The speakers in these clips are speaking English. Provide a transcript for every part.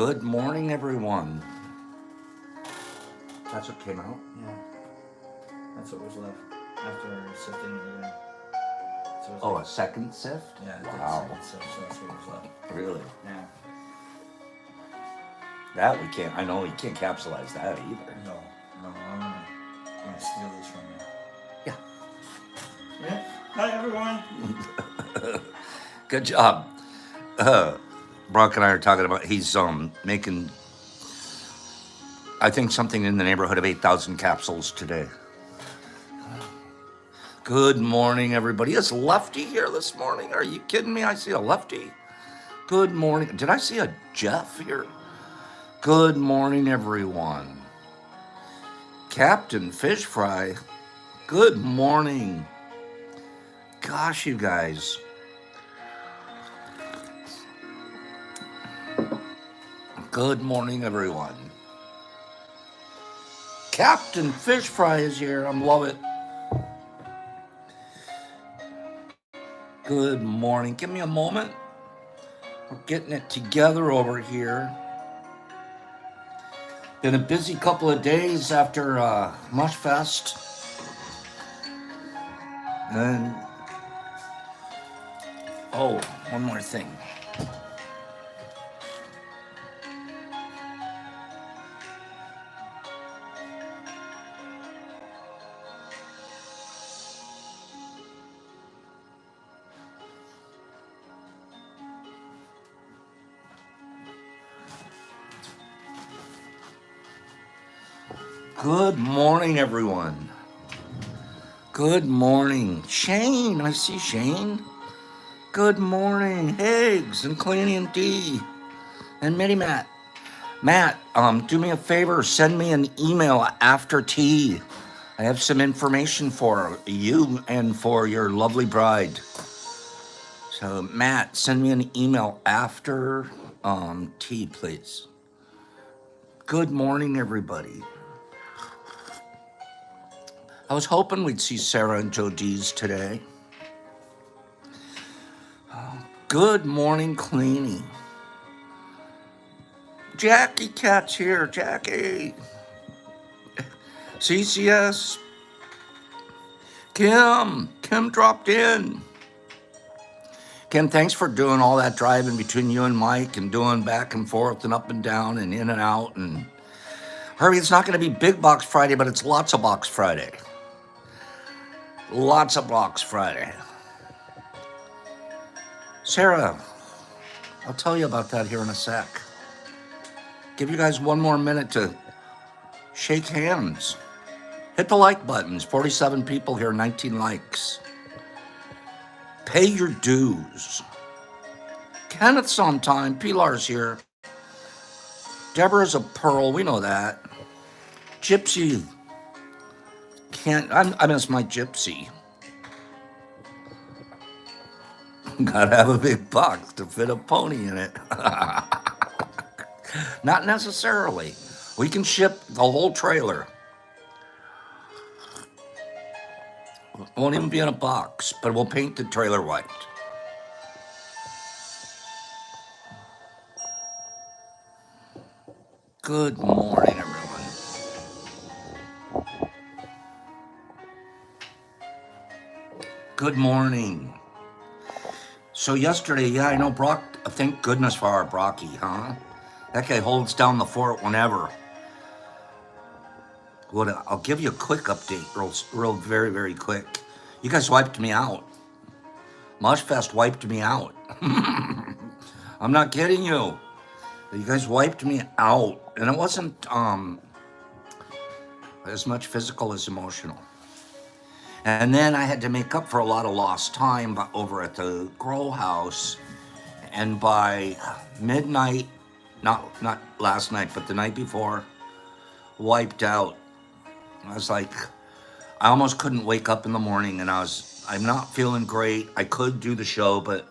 Good morning, everyone. That's what came out? Yeah. That's what was left after sifting everything. So Oh, a second sift? Yeah, it wow. did second sift, so that's what was left. Really? Yeah. That we can't, I know you can't capsulize that either. No, I'm gonna steal this from you. Yeah. Yeah. Hi, everyone. Good job. Brock and I are talking about, he's making, I think, something in the neighborhood of 8,000 capsules today. Good morning, everybody. Is Lefty here this morning? Are you kidding me? I see a Lefty. Good morning. Did I see a Jeff here? Good morning, everyone. Captain Fish Fry. Good morning. Gosh, you guys. Good morning, everyone. Captain Fish Fry is here. I love it. Good morning. Give me a moment. We're getting it together over here. Been a busy couple of days after Mush Fest. And, oh, one more thing. Good morning, everyone. Good morning. Shane, I see Shane. Good morning, Higgs and Clanny and D and Mini Matt. Matt, do me a favor, send me an email after tea. I have some information for you and for your lovely bride. So, Matt, send me an email after tea, please. Good morning, everybody. I was hoping we'd see Sarah and Joe D's today. Good morning, Cleanie. Jackie Cat's here. Jackie. CCS. Kim dropped in. Kim, thanks for doing all that driving between you and Mike and doing back and forth and up and down and in and out. And Herbie, it's not going to be Big Box Friday, but it's Lots of Box Friday. Lots of Box Friday. Sarah, I'll tell you about that here in a sec. Give you guys one more minute to shake hands. Hit the like buttons. 47 people here, 19 likes. Pay your dues. Kenneth's on time. Pilar's here. Deborah's a pearl. We know that. Gypsy. I miss my Gypsy. Gotta have a big box to fit a pony in it. Not necessarily. We can ship the whole trailer. Won't even be in a box, but we'll paint the trailer white. Good morning, everyone. Good morning. So yesterday, yeah, I know Brock, thank goodness for our Brocky, huh? That guy holds down the fort whenever. I'll give you a quick update, real very, very quick. You guys wiped me out. Mushfest wiped me out. I'm not kidding you. You guys wiped me out. And it wasn't as much physical as emotional. And then I had to make up for a lot of lost time over at the grow house. And by midnight, not last night, but the night before, wiped out. I was like, I almost couldn't wake up in the morning, and I'm not feeling great. I could do the show, but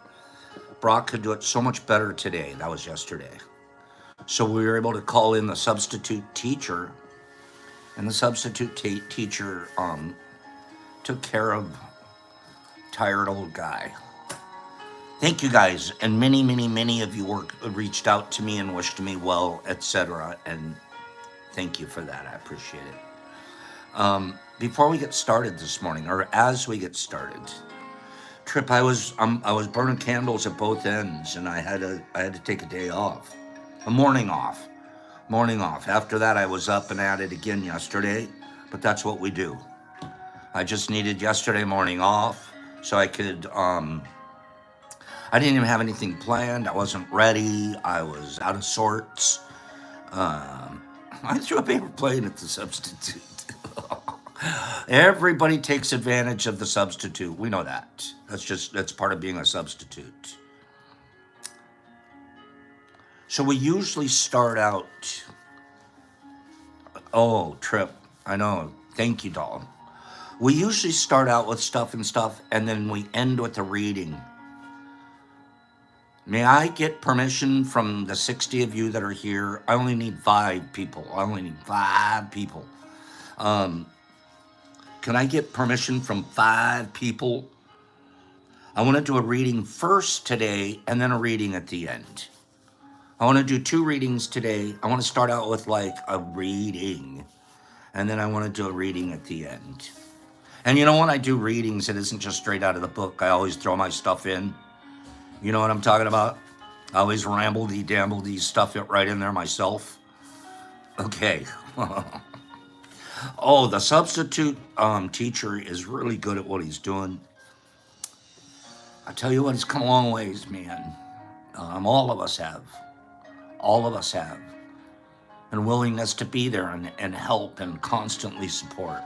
Brock could do it so much better today. That was yesterday. So we were able to call in the substitute teacher, and the substitute teacher took care of tired old guy. Thank you guys, and many, many, many of you reached out to me and wished me well, etc. And thank you for that. I appreciate it. Before we get started this morning, or as we get started, Trip, I was burning candles at both ends, and I had to take a day off, a morning off. Morning off. After that, I was up and at it again yesterday, but that's what we do. I just needed yesterday morning off so I could, I didn't even have anything planned. I wasn't ready. I was out of sorts. I threw a paper plane at the substitute. Everybody takes advantage of the substitute. We know that. That's part of being a substitute. So we usually start out. Oh, Trip. I know. Thank you, doll. We usually start out with stuff, and then we end with a reading. May I get permission from the 60 of you that are here? I only need 5 people. Can I get permission from 5 people? I want to do a reading first today, and then a reading at the end. I want to do 2 readings today. I want to start out with like a reading, and then I want to do a reading at the end. And you know, when I do readings, it isn't just straight out of the book. I always throw my stuff in. You know what I'm talking about? I always ramble-de-damble-de stuff it right in there myself. Okay. Oh, the substitute teacher is really good at what he's doing. I tell you what, he's come a long ways, man. All of us have. All of us have. And willingness to be there and help and constantly support.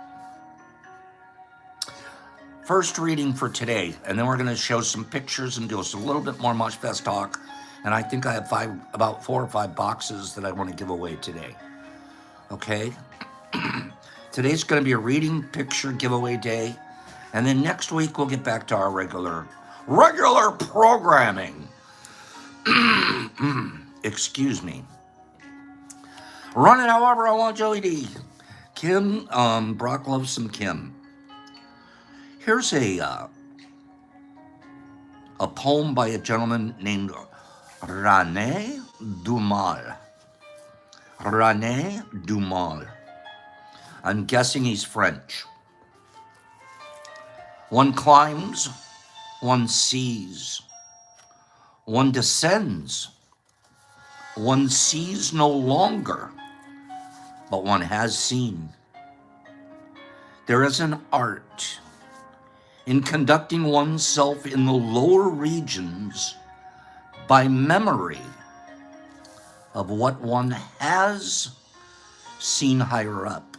First reading for today, and then we're going to show some pictures and do us a little bit more Mushfest talk. And I think I have about 4 or 5 boxes that I want to give away today. Okay? Today's going to be a reading picture giveaway day. And then next week we'll get back to our regular programming. Excuse me. Run it however I want, Joey D. Kim, Brock loves some Kim. Here's a poem by a gentleman named René Dumas. René Dumas. I'm guessing he's French. One climbs, one sees, one descends, one sees no longer, but one has seen. There is an art in conducting oneself in the lower regions by memory of what one has seen higher up.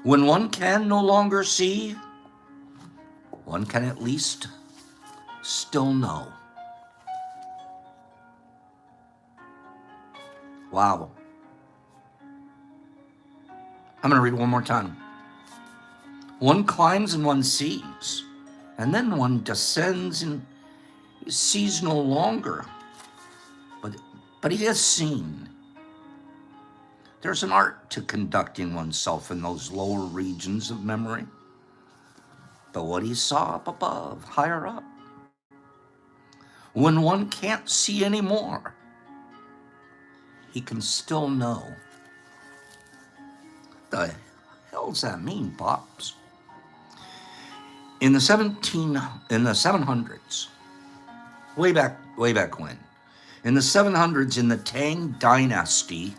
When one can no longer see, one can at least still know. Wow. I'm going to read it one more time. One climbs and one sees, and then one descends and sees no longer, but he has seen. There's an art to conducting oneself in those lower regions of memory. But what he saw up above, higher up, when one can't see anymore, he can still know. The hell does that mean, Pops? In the 700s, way back when, in the 700s, in the Tang Dynasty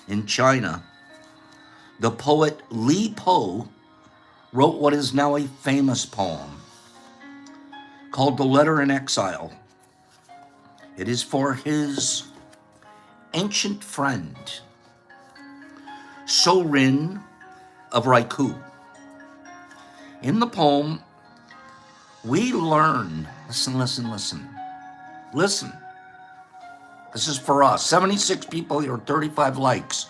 in China, the poet Li Po wrote what is now a famous poem called The Letter in Exile. It is for his ancient friend, Sorin of Raikou. In the poem, we learn, listen. This is for us. 76 people here, 35 likes.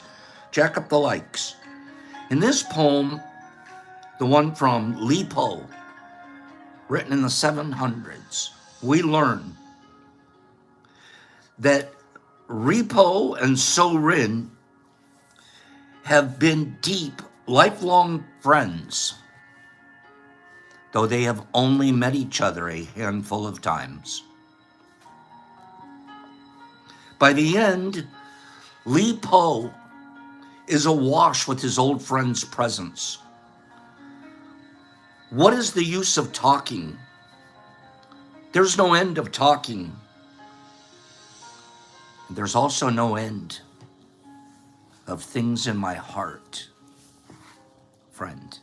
Jack up the likes. In this poem, the one from Li Po, written in the 700s, we learn that Ripo and Sorin have been deep, lifelong friends. though they have only met each other a handful of times. By the end, Li Po is awash with his old friend's presence. What is the use of talking? There's no end of talking. There's also no end of things in my heart, friend.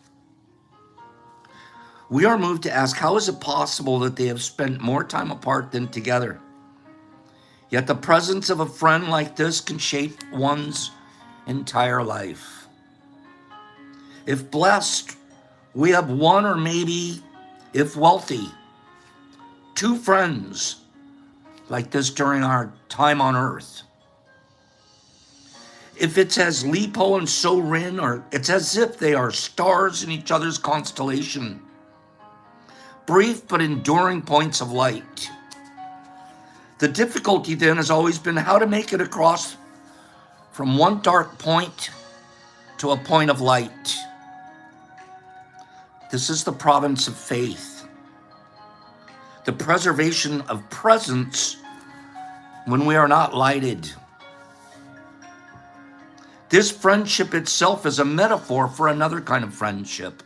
We are moved to ask, how is it possible that they have spent more time apart than together? Yet the presence of a friend like this can shape one's entire life. If blessed, we have one, or maybe, if wealthy, two friends like this during our time on earth. If it's as Li Po and So Rin, or it's as if they are stars in each other's constellation, brief but enduring points of light. The difficulty then has always been how to make it across from one dark point to a point of light. This is the province of faith, the preservation of presence when we are not lighted. This friendship itself is a metaphor for another kind of friendship.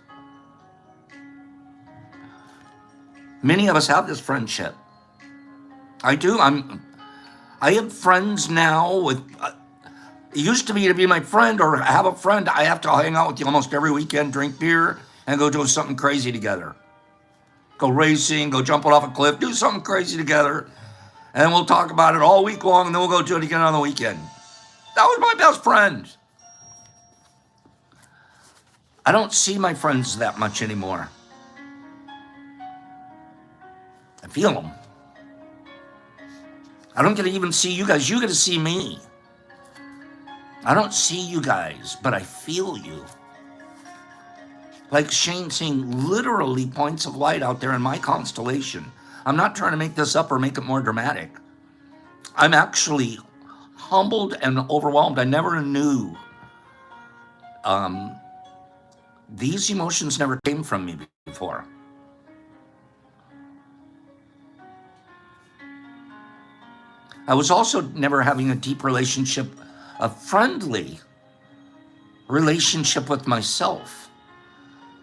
Many of us have this friendship. I do. I have friends now with, it used to be my friend or have a friend, I have to hang out with you almost every weekend, drink beer, and go do something crazy together. Go racing, go jumping off a cliff, do something crazy together. And we'll talk about it all week long, and then we'll go do it again on the weekend. That was my best friend. I don't see my friends that much anymore. I feel them. I don't get to even see you guys. You get to see me. I don't see you guys, but I feel you. Like Shane saying, literally points of light out there in my constellation. I'm not trying to make this up or make it more dramatic. I'm actually humbled and overwhelmed. I never knew. These emotions never came from me before. I was also never having a deep relationship, a friendly relationship with myself.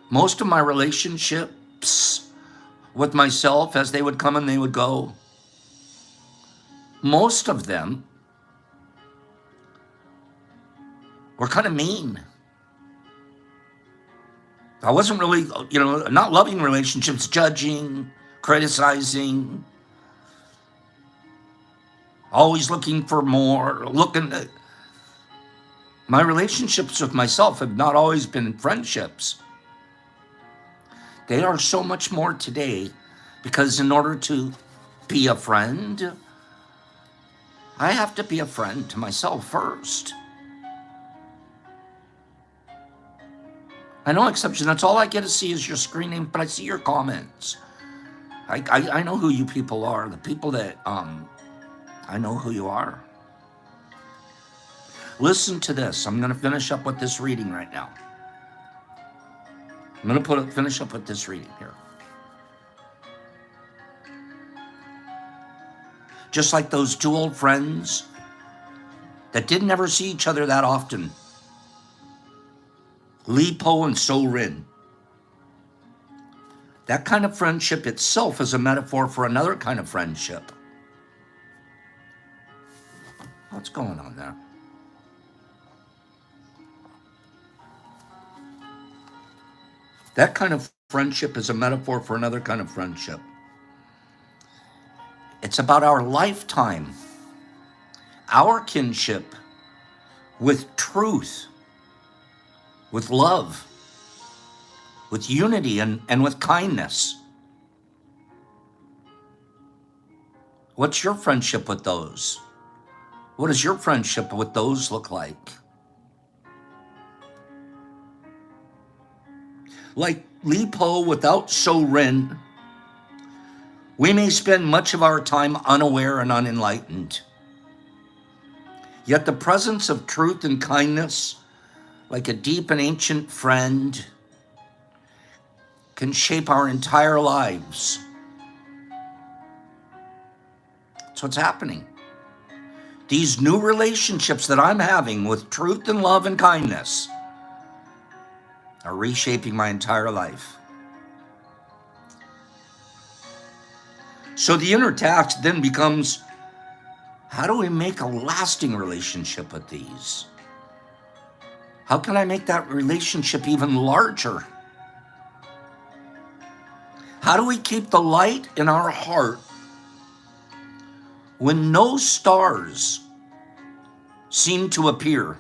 Most of my relationships with myself, as they would come and they would go, most of them were kind of mean. I wasn't really, not loving relationships, judging, criticizing, always looking for more, my relationships with myself have not always been friendships. They are so much more today because in order to be a friend, I have to be a friend to myself first. I know exception. That's all I get to see is your screen name, but I see your comments. I know who you people are. The people that, I know who you are. Listen to this. I'm going to finish up with this reading right now. I'm going to finish up with this reading here. Just like those two old friends that didn't ever see each other that often. Li Po and So Rin. That kind of friendship itself is a metaphor for another kind of friendship. What's going on there? That kind of friendship is a metaphor for another kind of friendship. It's about our lifetime, our kinship with truth, with love, with unity, and with kindness. What's your friendship with those? What does your friendship with those look like? Like Li Po without So Rin, we may spend much of our time unaware and unenlightened. Yet the presence of truth and kindness, like a deep and ancient friend, can shape our entire lives. That's what's happening. These new relationships that I'm having with truth and love and kindness are reshaping my entire life. So the inner task then becomes, how do we make a lasting relationship with these? How can I make that relationship even larger? How do we keep the light in our heart when no stars seem to appear?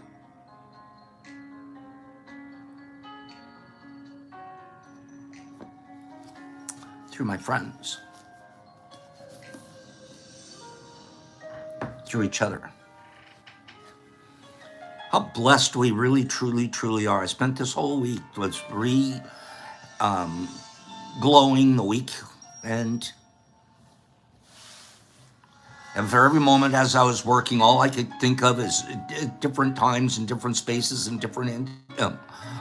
Through my friends. Through each other. How blessed we really, truly, truly are. I spent this whole week was glowing the week, and for every moment as I was working, all I could think of is different times and different spaces and different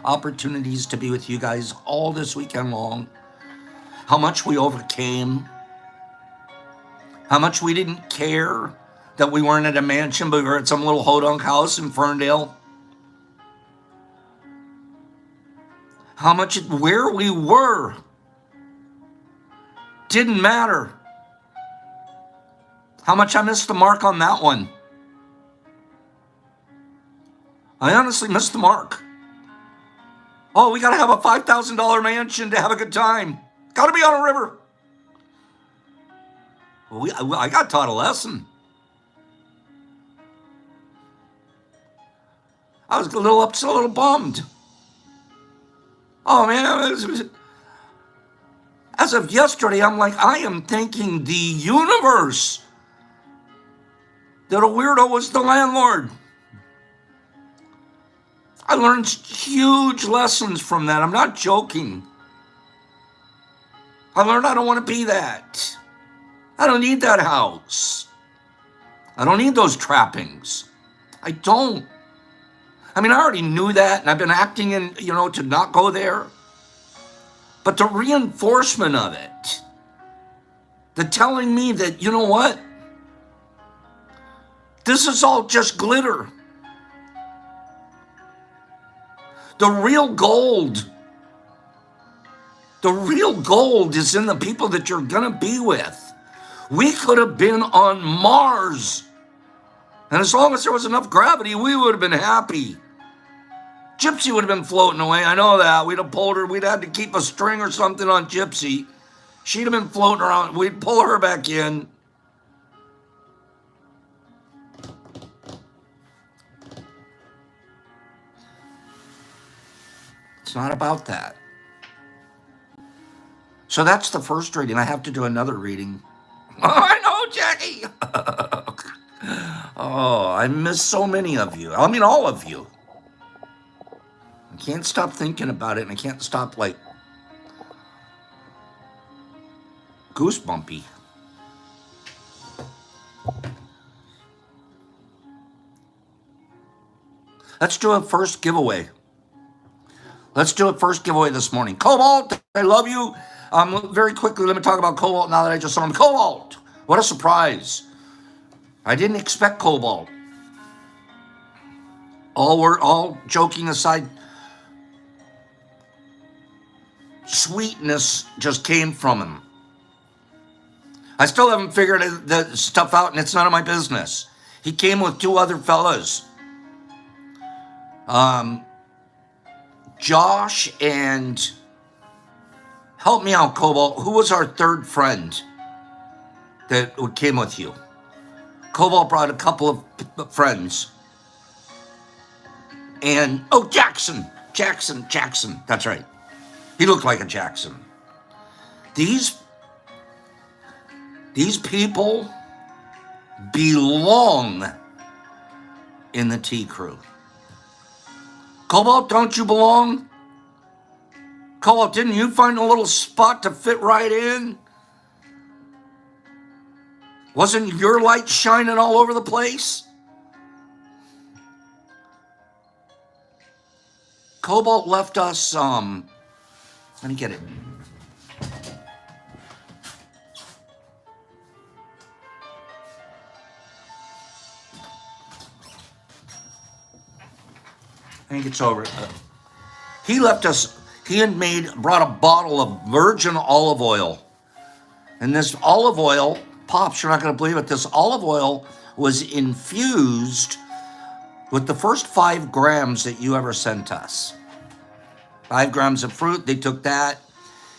opportunities to be with you guys all this weekend long. How much we overcame. How much we didn't care that we weren't at a mansion, but we were at some little hodunk house in Ferndale. How much where we were didn't matter. How much I missed the mark on that one. I honestly missed the mark. Oh, we got to have a $5,000 mansion to have a good time. Got to be on a river. Well, I got taught a lesson. I was a little upset, a little bummed. Oh man, as of yesterday, I'm like, I am thanking the universe that a weirdo was the landlord. I learned huge lessons from that. I'm not joking. I learned I don't want to be that. I don't need that house. I don't need those trappings. I don't. I mean, I already knew that, and I've been acting in, to not go there. But the reinforcement of it, the telling me that, you know what? This is all just glitter. The real gold is in the people that you're going to be with. We could have been on Mars. And as long as there was enough gravity, we would have been happy. Gypsy would have been floating away. I know that. We'd have pulled her. We'd had to keep a string or something on Gypsy. She'd have been floating around. We'd pull her back in. It's not about that. So that's the first reading. I have to do another reading. I know, Jackie. Oh, I miss so many of you. I mean, all of you. I can't stop thinking about it, and I can't stop, goosebumpy. Let's do a first giveaway. Let's do a first giveaway this morning. Cobalt, I love you. Very quickly, let me talk about Cobalt now that I just saw him. Cobalt, what a surprise. I didn't expect Cobalt. All joking aside, sweetness just came from him. I still haven't figured the stuff out, and it's none of my business. He came with two other fellas. Josh and, help me out, Cobalt, who was our third friend that came with you? Cobalt brought a couple of friends. And, Jackson, that's right. He looked like a Jackson. These people belong in the T Crew. Cobalt, don't you belong? Cobalt, didn't you find a little spot to fit right in? Wasn't your light shining all over the place? Cobalt left us, let me get it. think it's over. He left us, he had brought a bottle of virgin olive oil. And this olive oil, Pops, you're not going to believe it, this olive oil was infused with the first 5 grams that you ever sent us. 5 grams of fruit, they took that.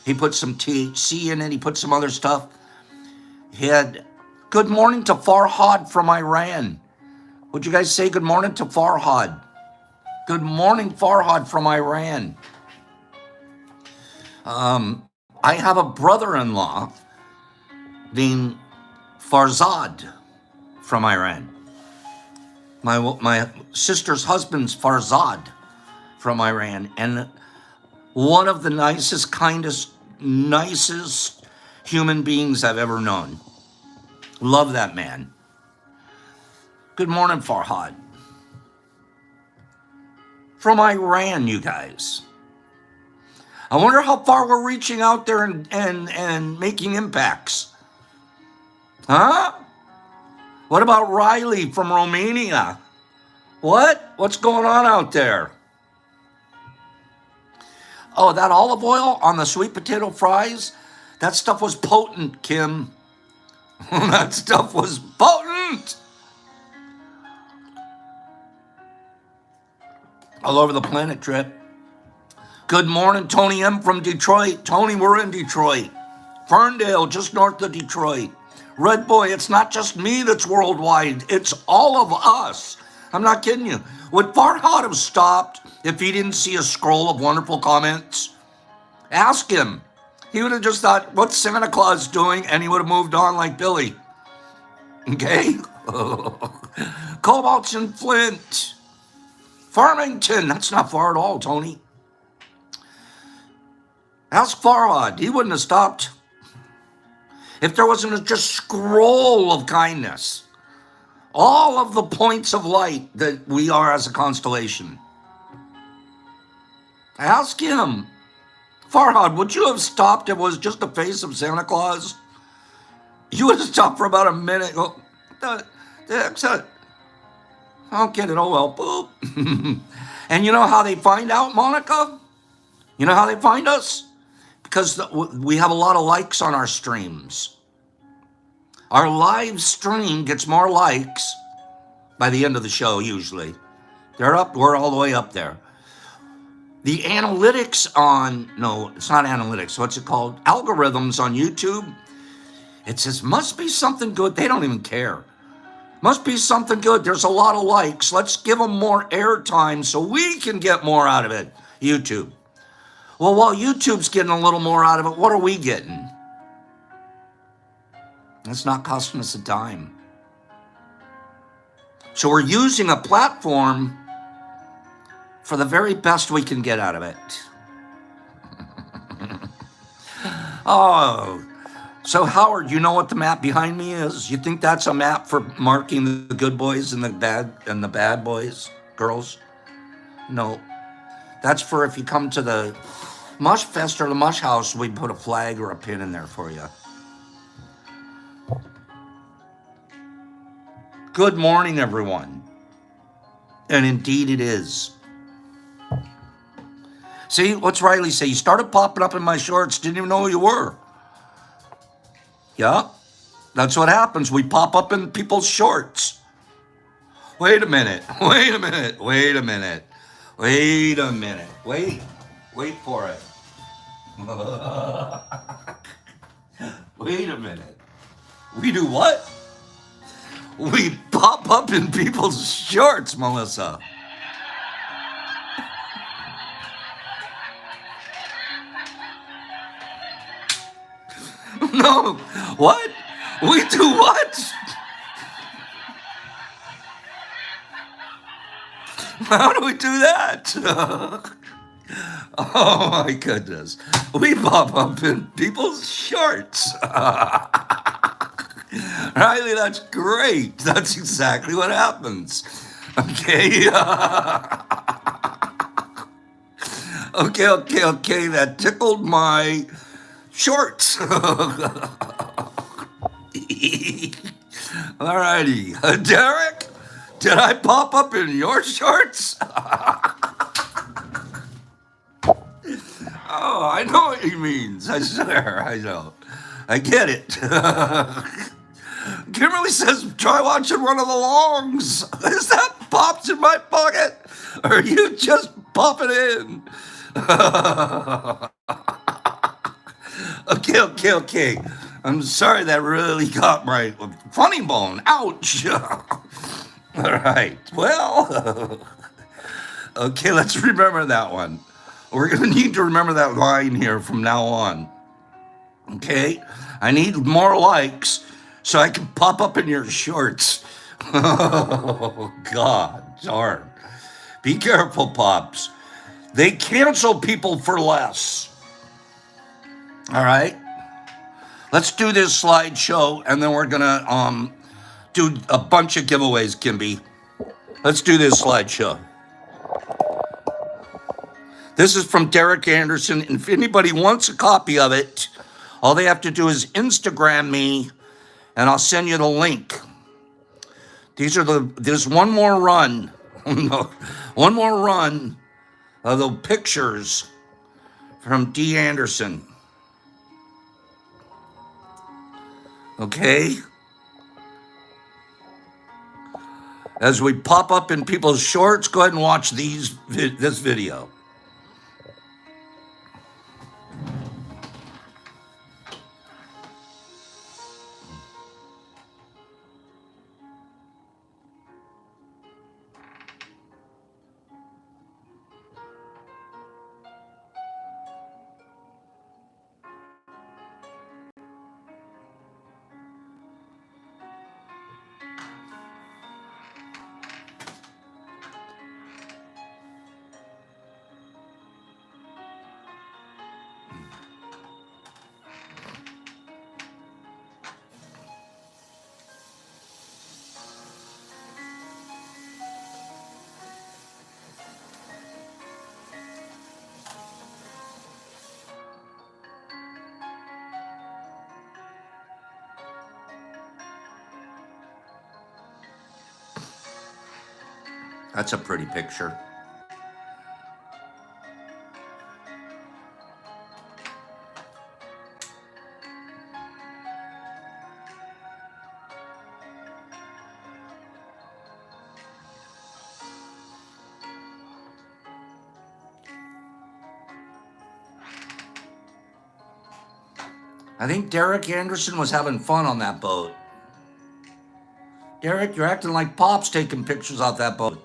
He put some THC in it, he put some other stuff. He had, good morning to Farhad from Iran. Would you guys say good morning to Farhad? Good morning, Farhad from Iran. I have a brother-in-law named Farzad from Iran. My sister's husband's Farzad from Iran. And one of the nicest, kindest, nicest human beings I've ever known. Love that man. Good morning, Farhad. From Iran, you guys. I wonder how far we're reaching out there and making impacts. Huh? What about Riley from Romania? What? What's going on out there? Oh, that olive oil on the sweet potato fries? That stuff was potent, Kim. That stuff was potent. All over the planet trip. Good morning, Tony M. from Detroit. Tony, we're in Detroit. Ferndale, just north of Detroit. Red Boy, it's not just me that's worldwide. It's all of us. I'm not kidding you. Would Farhad have stopped if he didn't see a scroll of wonderful comments? Ask him. He would have just thought, what's Santa Claus doing? And he would have moved on like Billy. Okay? Cobalt's in Flint. Farmington, that's not far at all, Tony. Ask Farhad. He wouldn't have stopped if there wasn't a just scroll of kindness. All of the points of light that we are as a constellation. Ask him. Farhad, would you have stopped if it was just the face of Santa Claus? You would have stopped for about a minute. Go, that's it. I don't get it. Oh, well, boop. And you know how they find out, Monica? You know how they find us? Because we have a lot of likes on our streams. Our live stream gets more likes by the end of the show, usually. They're up, we're all the way up there. The analytics on, no, it's not analytics, what's it called? Algorithms on YouTube. It says, must be something good. They don't even care. Must be something good. There's a lot of likes. Let's give them more airtime so we can get more out of it. YouTube. Well, while YouTube's getting a little more out of it, what are we getting? It's not costing us a dime. So we're using a platform for the very best we can get out of it. Oh, so Howard, you know what the map behind me is? You think that's a map for marking the good boys and the bad boys, girls? No. That's for if you come to the Mush Fest or the Mush House, we put a flag or a pin in there for you. Good morning, everyone. And indeed it is. See, what's Riley say? You started popping up in my shorts, didn't even know who you were. Yeah, that's what happens. We pop up in people's shorts. Wait a minute. Wait a minute. Wait a minute. Wait a minute. Wait for it. Wait a minute. We do what? We pop up in people's shorts, Melissa. No. What? We do what? How do we do that? Oh my goodness. We pop up in people's shorts. Riley, that's great. That's exactly what happens. Okay. Okay. That tickled my shorts. Alrighty. Derek, did I pop up in your shorts? he means. I swear, I know. I get it. Kimberly says, try watching one of the longs. Is that pops in my pocket? Or are you just popping in? Okay. I'm sorry that really got my funny bone. Ouch. All right. Well, okay, let's remember that one. We're going to need to remember that line here from now on. Okay? I need more likes so I can pop up in your shorts. Oh, God darn. Be careful, Pops. They cancel people for less. All right? Let's do this slideshow, and then we're going to do a bunch of giveaways, Kimby. Let's do this slideshow. This is from Derek Anderson. If anybody wants a copy of it, all they have to do is Instagram me, and I'll send you the link. There's one more run. One more run of the pictures from D. Anderson. Okay? As we pop up in people's shorts, go ahead and watch this video. That's a pretty picture. I think Derek Anderson was having fun on that boat. Derek, you're acting like Pop's taking pictures off that boat.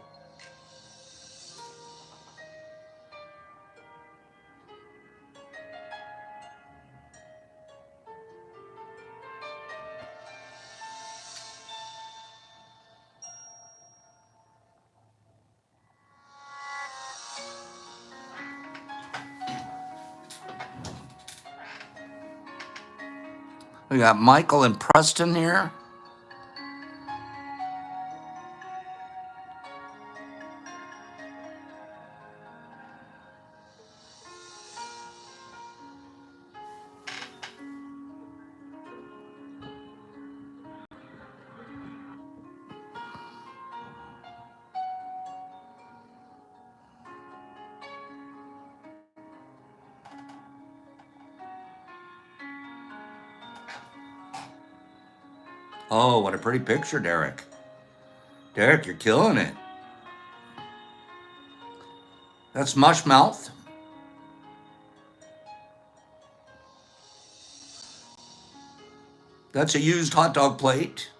We got Michael and Preston here. Oh, what a pretty picture, Derek. Derek, you're killing it. That's Mushmouth. That's a used hot dog plate.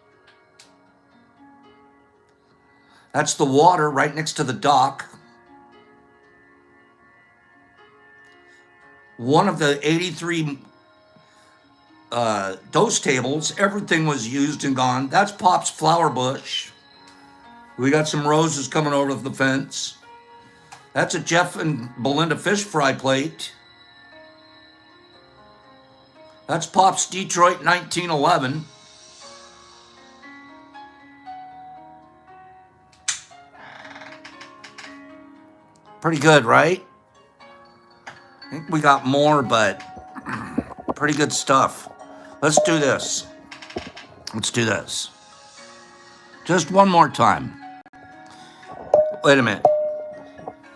That's the water right next to the dock. One of the 83 dose tables, everything was used and gone. That's Pop's flower bush. We got some roses coming over the fence. That's a Jeff and Belinda fish fry plate. That's Pop's Detroit 1911. Pretty good, right? I think we got more, but pretty good stuff. Let's do this. Let's do this. Just one more time. Wait a minute.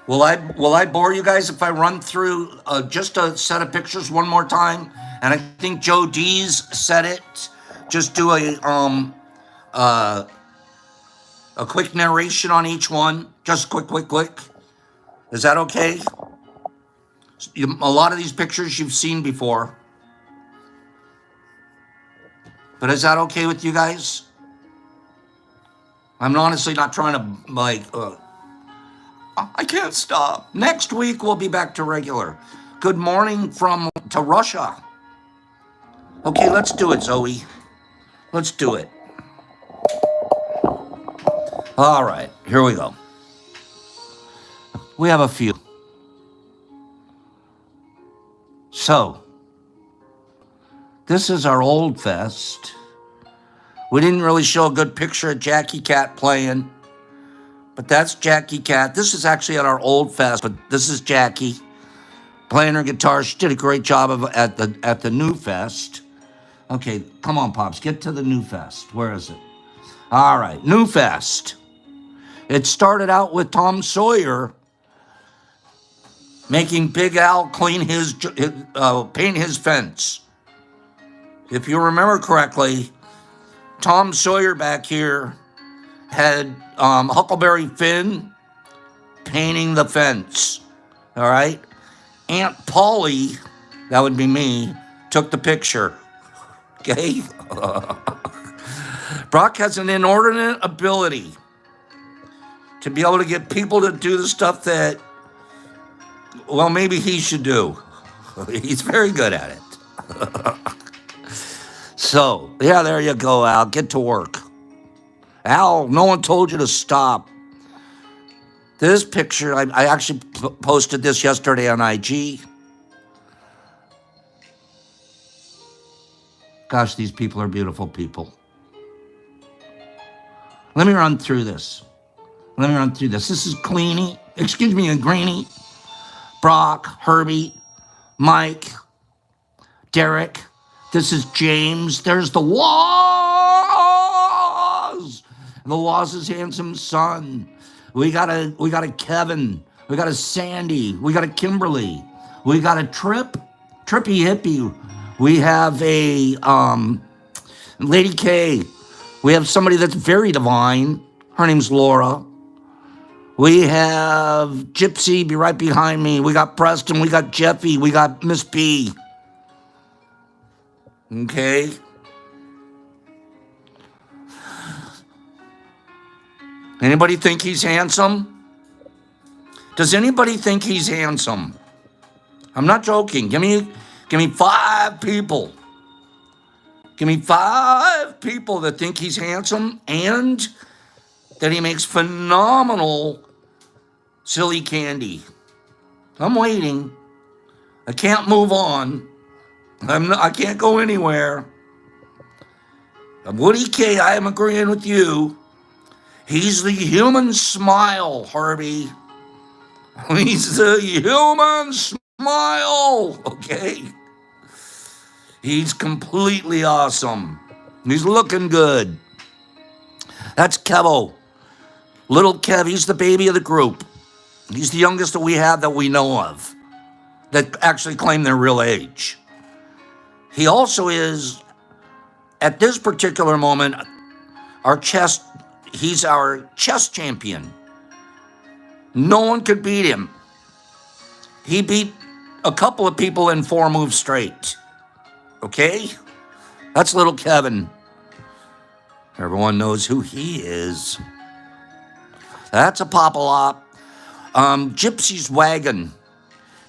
Will I bore you guys if I run through just a set of pictures one more time? And I think Joe D's said it. Just do a quick narration on each one. Just quick. Is that okay? A lot of these pictures you've seen before. But is that okay with you guys? I'm honestly not trying to, like, I can't stop. Next week, we'll be back to regular. Good morning to Russia. Okay, let's do it, Zoe. Let's do it. All right, here we go. We have a few. So, this is our old fest. We didn't really show a good picture of Jackie Cat playing, but that's Jackie Cat. This is actually at our old fest, but this is Jackie playing her guitar. She did a great job at the new fest. Okay, come on, Pops, get to the new fest. Where is it? All right, new fest. It started out with Tom Sawyer making Big Al paint his fence. If you remember correctly, Tom Sawyer back here had Huckleberry Finn painting the fence. All right? Aunt Polly, that would be me, took the picture. Okay? Brock has an inordinate ability to be able to get people to do the stuff that, well, maybe he should do. He's very good at it. So, yeah, there you go, Al. Get to work. Al, no one told you to stop. This picture, I actually posted this yesterday on IG. Gosh, these people are beautiful people. Let me run through this. This is and Greeny, Brock, Herbie, Mike, Derek. This is James. There's the Waz. The Waz's handsome son. We got a Kevin. We got a Sandy. We got a Kimberly. We got a Trippy Hippie. We have a Lady K. We have somebody that's very divine. Her name's Laura. We have Gypsy be right behind me. We got Preston. We got Jeffy. We got Miss B. Okay. Anybody think he's handsome? Does anybody think he's handsome? I'm not joking. Give me 5 people. Give me 5 people that think he's handsome and that he makes phenomenal silly candy. I'm waiting. I can't move on. I can't go anywhere. Woody K, I am agreeing with you. He's the human smile, Herbie. He's the human smile, okay? He's completely awesome. He's looking good. That's Kevo. Little Kev, he's the baby of the group. He's the youngest that we have that we know of that actually claim their real age. He also is, at this particular moment, he's our chess champion. No one could beat him. He beat a couple of people in 4 moves straight. Okay? That's little Kevin. Everyone knows who he is. That's a Pop-A-Lop. Gypsy's wagon.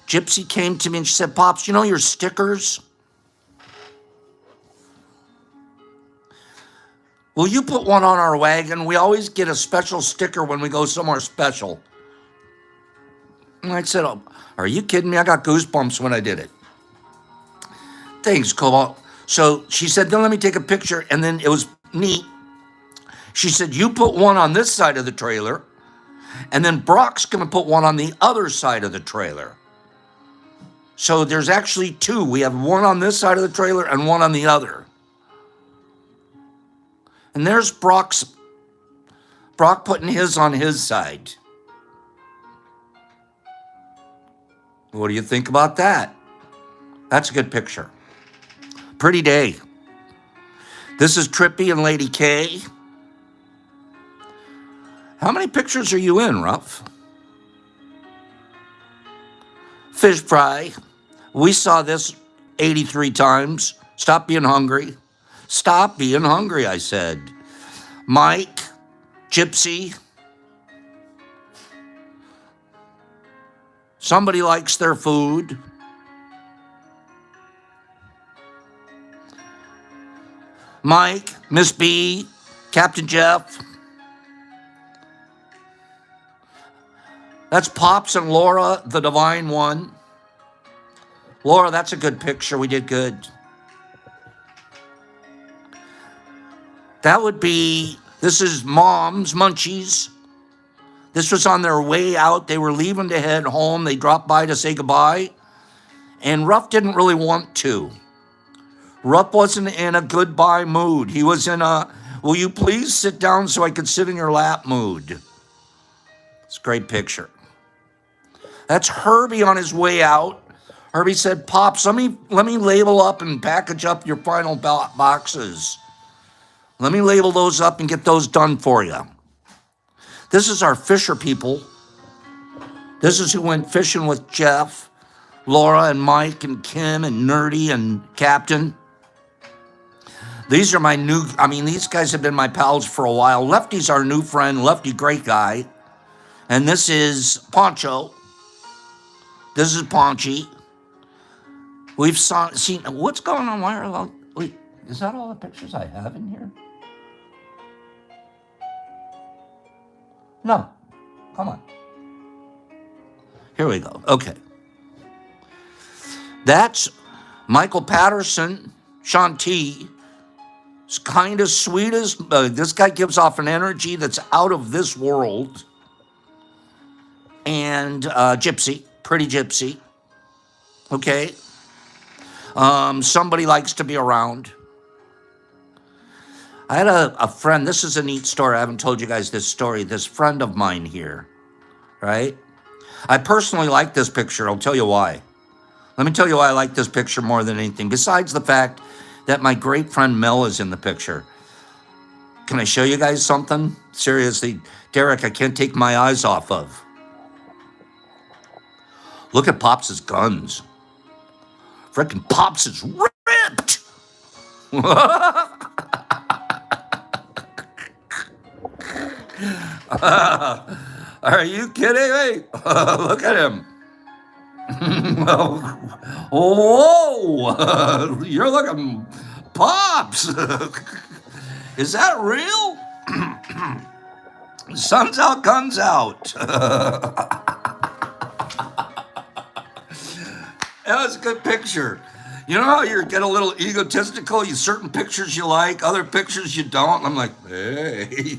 Gypsy came to me and she said, Pops, you know your stickers? Will you put one on our wagon? We always get a special sticker when we go somewhere special. And I said, oh, are you kidding me? I got goosebumps when I did it. Thanks, Cobalt. So she said, then let me take a picture. And then it was neat. She said, you put one on this side of the trailer. And then Brock's going to put one on the other side of the trailer. So there's actually 2. We have one on this side of the trailer and one on the other. And there's Brock putting his on his side. What do you think about that? That's a good picture. Pretty day. This is Trippy and Lady K. How many pictures are you in, Ruff? Fish fry. We saw this 83 times. Stop being hungry. Stop being hungry, I said. Mike, Gypsy. Somebody likes their food. Mike, Miss B, Captain Jeff. That's Pops and Laura, the divine one. Laura, that's a good picture. We did good. That would be, this is Mom's Munchies. This was on their way out. They were leaving to head home. They dropped by to say goodbye. And Ruff didn't really want to. Ruff wasn't in a goodbye mood. He was in a, will you please sit down so I could sit in your lap mood. It's a great picture. That's Herbie on his way out. Herbie said, Pops, let me label up and package up your final boxes. Let me label those up and get those done for you. This is our Fisher people. This is who went fishing with Jeff, Laura, and Mike, and Kim, and Nerdy, and Captain. These are my these guys have been my pals for a while. Lefty's our new friend. Lefty, great guy. And this is Poncho. This is Paunchy. We've seen, what's going on? Wait, is that all the pictures I have in here? No, come on. Here we go. Okay. That's Michael Patterson, Shanti. It's kind of sweet as, this guy gives off an energy that's out of this world. And Gypsy, pretty Gypsy. Okay. Somebody likes to be around. I had a friend, this is a neat story. I haven't told you guys this story. This friend of mine here, right? I personally like this picture. I'll tell you why. Let me tell you why I like this picture more than anything. Besides the fact that my great friend Mel is in the picture. Can I show you guys something? Seriously, Derek, I can't take my eyes off of. Look at Pops' guns. Frickin' Pops is ripped. Are you kidding me? Look at him. Whoa, you're looking Pops. Is that real? Sun's out, guns out. That was a good picture. You know how you get a little egotistical? You certain pictures you like, other pictures you don't. I'm like, hey,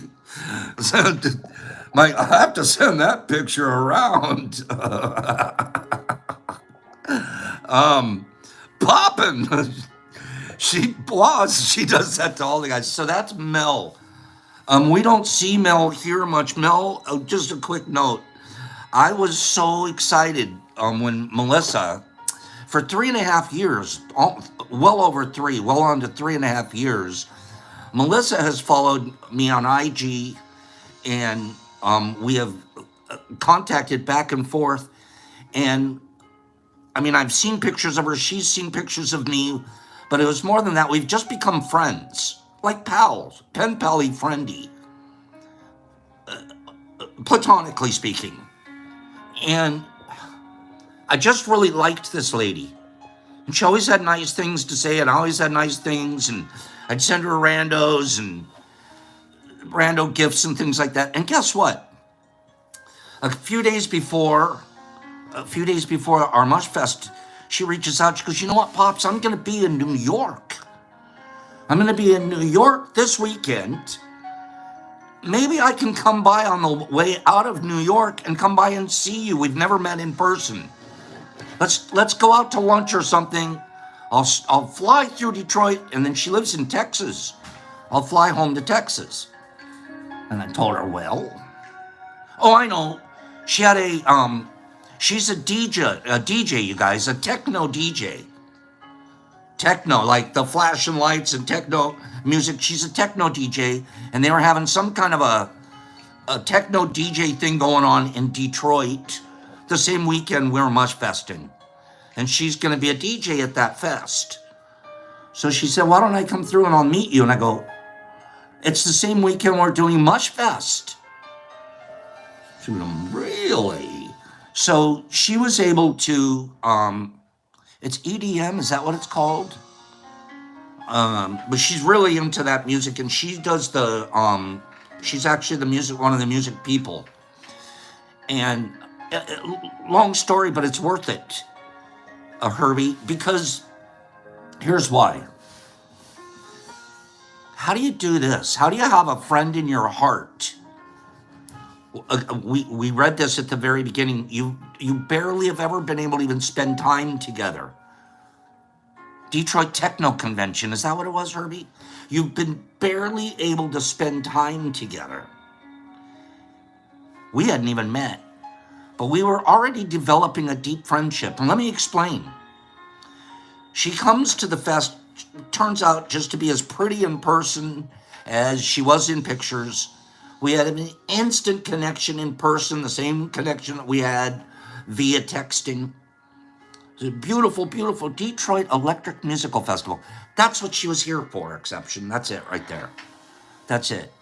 I have to send that picture around. Poppin'. She does that to all the guys. So that's Mel. We don't see Mel here much. Mel, just a quick note. I was so excited when Melissa, for 3.5 years, well on to 3.5 years, Melissa has followed me on IG, and we have contacted back and forth. And I mean, I've seen pictures of her, she's seen pictures of me, but it was more than that. We've just become friends, like pals, pen pally friendy, platonically speaking. And I just really liked this lady. And she always had nice things to say, and I always had nice things, and I'd send her randos and rando gifts and things like that. And guess what? A few days before our Mush Fest, she reaches out. She goes, you know what, Pops? I'm going to be in New York. I'm going to be in New York this weekend. Maybe I can come by on the way out of New York and come by and see you. We've never met in person. Let's go out to lunch or something. I'll fly through Detroit, and then she lives in Texas. I'll fly home to Texas. And I told her, well, oh, I know. She had She's a DJ, you guys, a techno DJ. Techno, like the flashing lights and techno music. She's a techno DJ, and they were having some kind of a techno DJ thing going on in Detroit the same weekend we were mush festing. And she's going to be a DJ at that fest. So she said, why don't I come through and I'll meet you? And I go, it's the same weekend we're doing mush fest. She went, really? So she was able to, it's EDM, is that what it's called? But she's really into that music, and she does she's actually one of the music people. And long story, but it's worth it, Herbie, because here's why. How do you do this? How do you have a friend in your heart? We read this at the very beginning. You barely have ever been able to even spend time together. Detroit Techno Convention, is that what it was, Herbie? You've been barely able to spend time together. We hadn't even met, but we were already developing a deep friendship. And let me explain. She comes to the fest, turns out just to be as pretty in person as she was in pictures. We had an instant connection in person, the same connection that we had via texting. It's a beautiful, beautiful Detroit Electric Musical Festival. That's what she was here for, exception. That's it right there. That's it.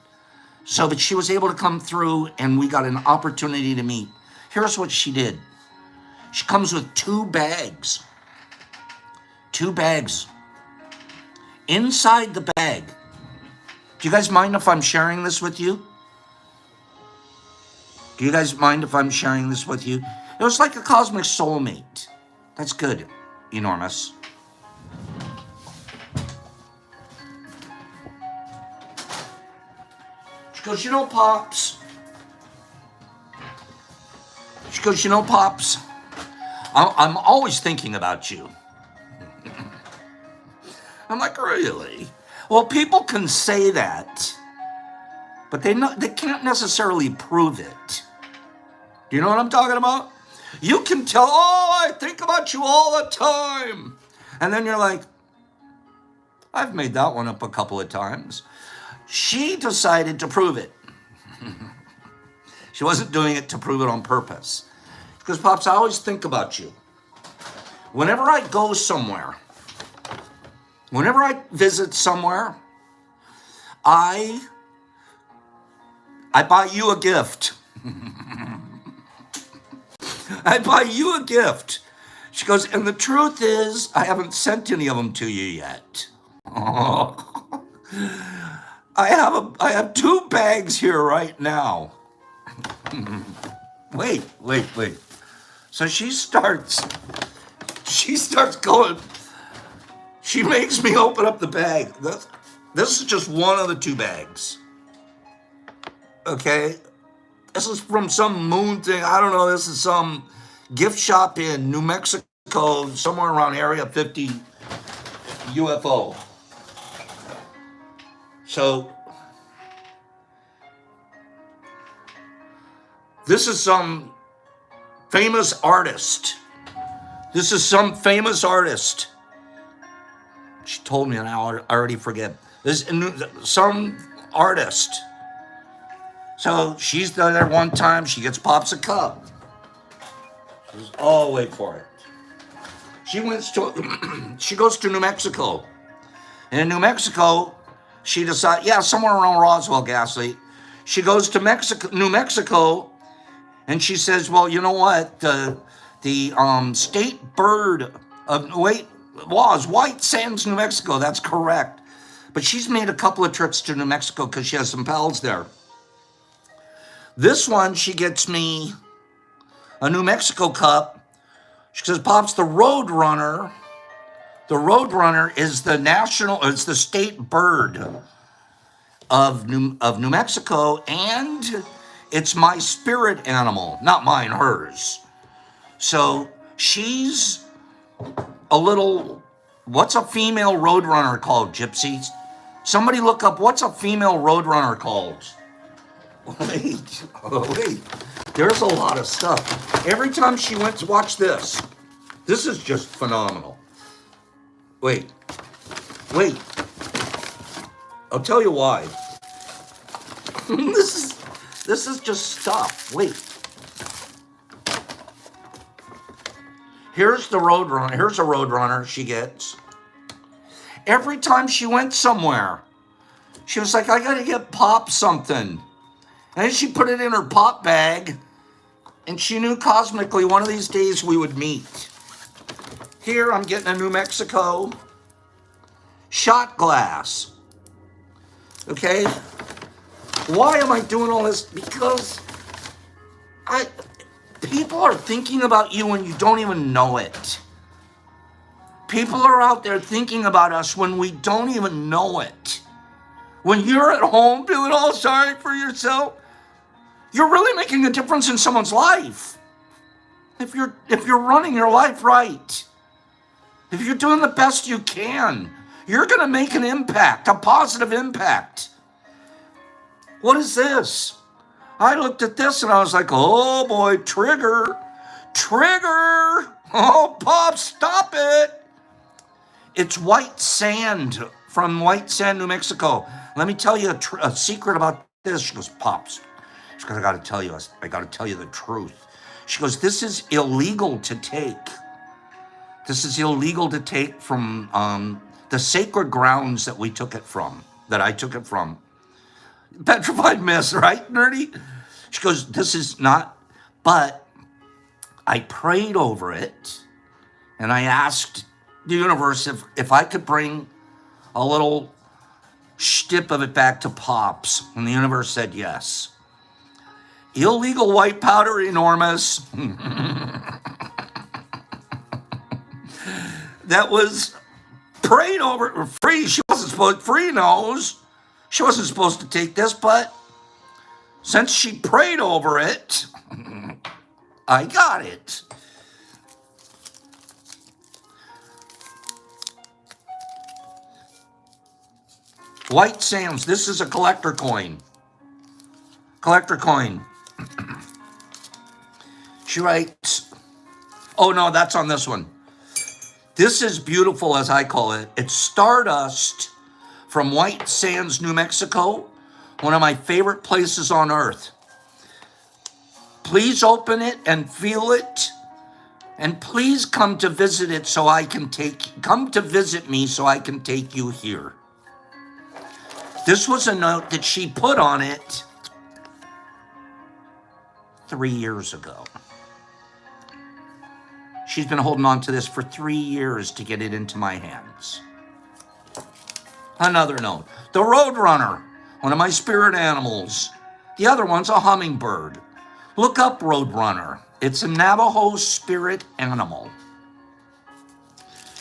So, but she was able to come through and we got an opportunity to meet. Here's what she did. She comes with 2 bags. 2 bags. Inside the bag. Do you guys mind if I'm sharing this with you? Do you guys mind if I'm sharing this with you? It was like a cosmic soulmate. That's good, Enormous. She goes, Pops. She goes, Pops, I'm always thinking about you. I'm like, really? Well, people can say that, but they can't necessarily prove it. Do you know what I'm talking about? You can tell, I think about you all the time. And then you're like, I've made that one up a couple of times. She decided to prove it. She wasn't doing it to prove it on purpose. Because, Pops, I always think about you. Whenever I go somewhere, whenever I visit somewhere, I buy you a gift. I buy you a gift. She goes, and the truth is, I haven't sent any of them to you yet. Oh. I have 2 bags here right now. Wait. So she starts going. She makes me open up the bag. This is just one of the 2 bags. Okay? This is from some moon thing. I don't know. This is some gift shop in New Mexico, somewhere around Area 50 UFO. So, this is some famous artist. She told me, and I already forget. This is some artist. So she's there one time. She gets Pops a cup. She goes, wait for it. She goes to New Mexico. And in New Mexico, she decides, somewhere around Roswell, Gasly. She goes to New Mexico, and she says, well, you know what? The state bird was White Sands, New Mexico. That's correct. But she's made a couple of trips to New Mexico because she has some pals there. This one, she gets me a New Mexico cup. She says, Pops, the Roadrunner is it's the state bird of New Mexico, and it's my spirit animal, not mine, hers. So she's a little, what's a female Roadrunner called, Gypsies? Somebody look up, what's a female Roadrunner called? Wait, oh, wait. There's a lot of stuff. Every time she went to watch this, this is just phenomenal. Wait. I'll tell you why. this is just stuff. Wait. Here's the Roadrunner. Here's a Roadrunner she gets. Every time she went somewhere, she was like, I gotta get Pop something. And then she put it in her Pop bag, and she knew cosmically one of these days we would meet. Here I'm getting a New Mexico shot glass. Okay? Why am I doing all this? Because people are thinking about you when you don't even know it. People are out there thinking about us when we don't even know it. When you're at home feeling all sorry for yourself, you're really making a difference in someone's life. If you're running your life right, if you're doing the best you can, you're going to make an impact, a positive impact. What is this? I looked at this and I was like, oh boy, trigger. Oh, Bob, stop it. It's white sand from White Sand, New Mexico. Let me tell you a secret about this. She goes, Pops. She goes, I got to tell you the truth. She goes, this is illegal to take. This is illegal to take from the sacred grounds that I took it from. Petrified Mist, right, Nerdy? She goes, this is not, but I prayed over it, and I asked the universe if I could bring a little shtip of it back to Pops, and the universe said yes. Illegal white powder, enormous. That was prayed over, free. Free knows. She wasn't supposed to take this, but since she prayed over it, I got it. White Sands. This is a collector coin. She writes, oh no, that's on this one. This is beautiful, as I call it. It's Stardust from White Sands, New Mexico, one of my favorite places on earth. Please open it and feel it, and please come to visit me so I can take you here. This was a note that she put on it 3 years ago. She's been holding on to this for 3 years to get it into my hands. Another note. The Roadrunner, one of my spirit animals. The other one's a hummingbird. Look up Roadrunner. It's a Navajo spirit animal.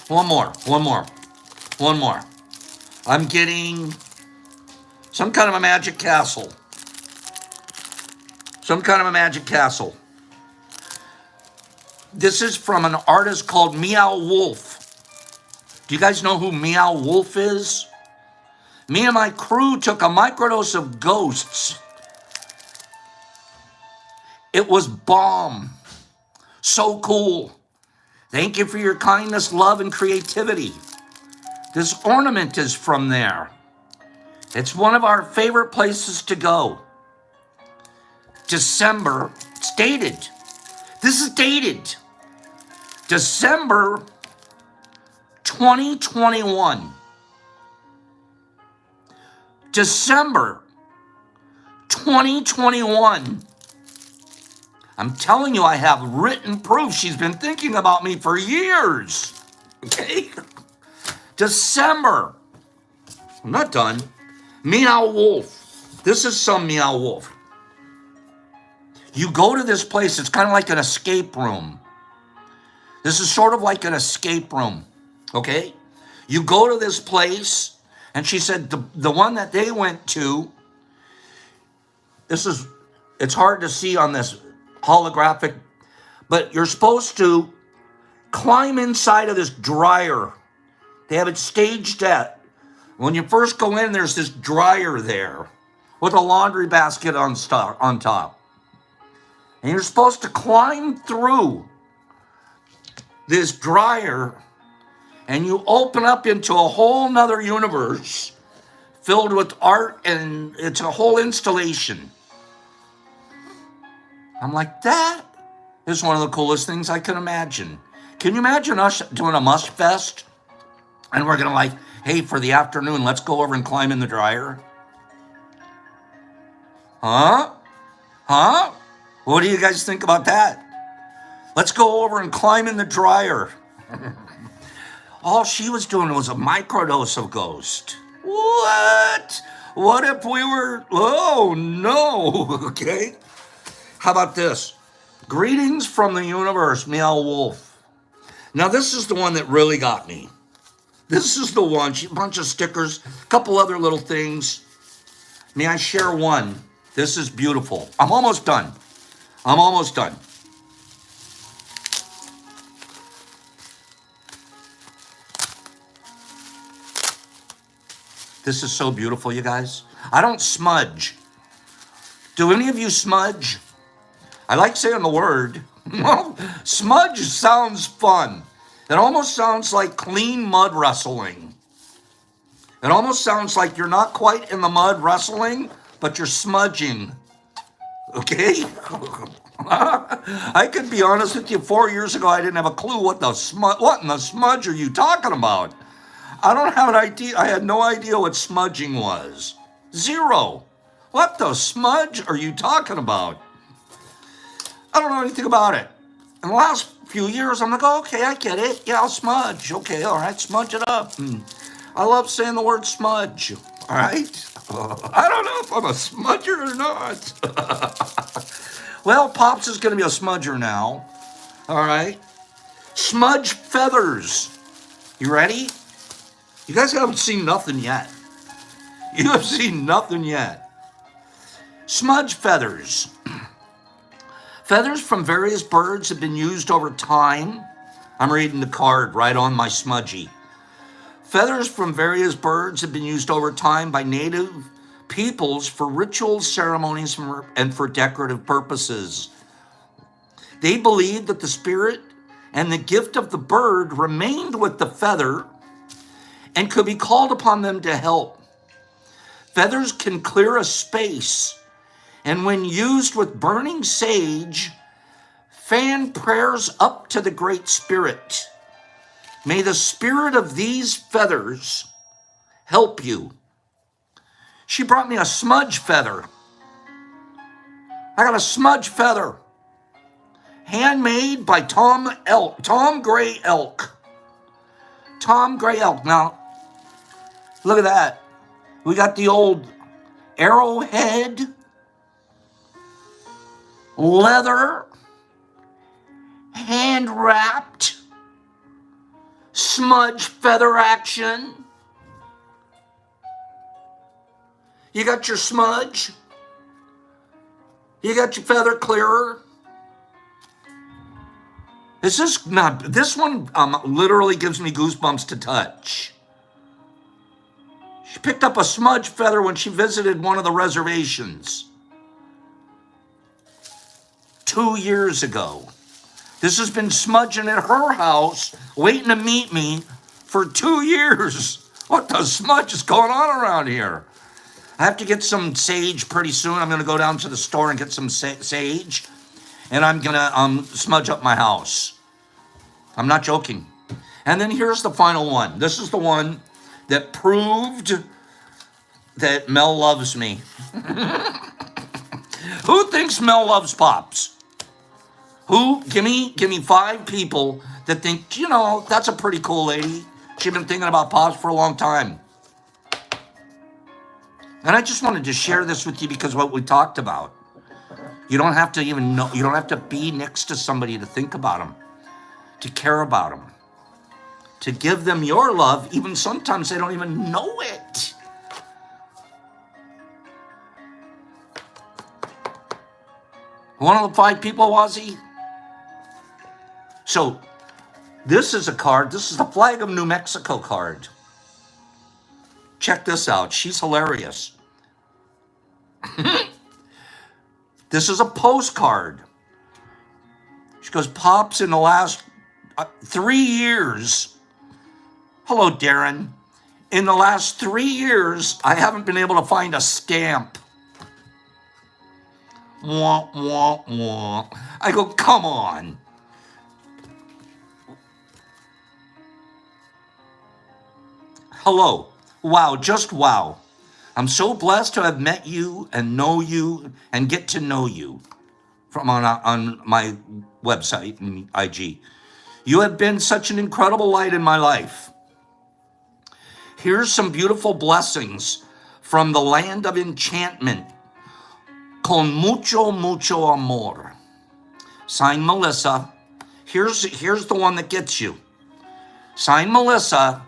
One more. I'm getting some kind of a magic castle. This is from an artist called Meow Wolf. Do you guys know who Meow Wolf is? Me and my crew took a microdose of ghosts. It was bomb. So cool. Thank you for your kindness, love, and creativity. This ornament is from there. It's one of our favorite places to go. December, it's dated. This is dated. December 2021. December 2021. I'm telling you, I have written proof. She's been thinking about me for years. Okay? December. I'm not done. Meow Wolf. This is some Meow Wolf. You go to this place, it's kind of like an escape room. This is sort of like an escape room. Okay? You go to this place, and she said the one that they went to, it's hard to see on this holographic, but you're supposed to climb inside of this dryer. They have it staged at, when you first go in, there's this dryer there. with a laundry basket on top. And you're supposed to climb through this dryer, and you open up into a whole nother universe filled with art, and it's a whole installation. I'm like, that is one of the coolest things I can imagine. Can you imagine us doing a must fest? And we're gonna like, hey, for the afternoon, let's go over and climb in the dryer. Huh? What do you guys think about that? Let's go over and climb in the dryer. All she was doing was a microdose of Ghost. What? What if we were, oh no, okay? How about this? Greetings from the universe, Meow Wolf. Now this is the one that really got me. This is the one, a bunch of stickers, a couple other little things. May I share one? This is beautiful. I'm almost done. This is so beautiful, you guys. I don't smudge. Do any of you smudge? I like saying the word. Well, smudge sounds fun. It almost sounds like clean mud wrestling. It almost sounds like you're not quite in the mud wrestling, but you're smudging. Okay? I could be honest with you, 4 years ago, I didn't have a clue what in the smudge are you talking about? I don't have an idea. I had no idea what smudging was. Zero. What the smudge are you talking about? I don't know anything about it. In the last few years, I'm like, oh, okay, I get it. Yeah, I'll smudge. Okay, all right, smudge it up. I love saying the word smudge. All right? I don't know if I'm a smudger or not. Well, Pops is going to be a smudger now. All right? Smudge feathers. You ready? You guys haven't seen nothing yet. You have seen nothing yet. Smudge feathers. Feathers from various birds have been used over time. I'm reading the card right on my smudgy. Feathers from various birds have been used over time by native peoples for rituals, ceremonies, and for decorative purposes. They believed that the spirit and the gift of the bird remained with the feather and could be called upon them to help. Feathers can clear a space, and when used with burning sage, fan prayers up to the Great Spirit. May the spirit of these feathers help you. She brought me a smudge feather. I got a smudge feather. Handmade by Tom Gray Elk. Tom Gray Elk. Now, look at that. We got the old arrowhead, leather, hand-wrapped, smudge feather action. You got your smudge. You got your feather clearer. This one literally gives me goosebumps to touch. She picked up a smudge feather when she visited one of the reservations 2 years ago. This has been smudging at her house, waiting to meet me for 2 years. What the smudge is going on around here? I have to get some sage pretty soon. I'm going to go down to the store and get some sage, and I'm going to smudge up my house. I'm not joking. And then here's the final one. This is the one that proved that Mel loves me. Who thinks Mel loves Pops? Who? Give me 5 people that think, that's a pretty cool lady. She's been thinking about Pops for a long time. And I just wanted to share this with you because what we talked about. You don't have to even know, you don't have to be next to somebody to think about them, to care about them, to give them your love, even sometimes they don't even know it. One of the 5 people, was he? So, this is a card. This is the Flag of New Mexico card. Check this out. She's hilarious. This is a postcard. She goes, Pops, in the last 3 years. Hello, Darren. In the last 3 years, I haven't been able to find a stamp. Wah, wah, wah. I go, come on. Hello. Wow, just wow. I'm so blessed to have met you and know you and get to know you from on my website and IG. You have been such an incredible light in my life. Here's some beautiful blessings from the land of enchantment. Con mucho, mucho amor. Signed, Melissa. Here's the one that gets you. Signed, Melissa.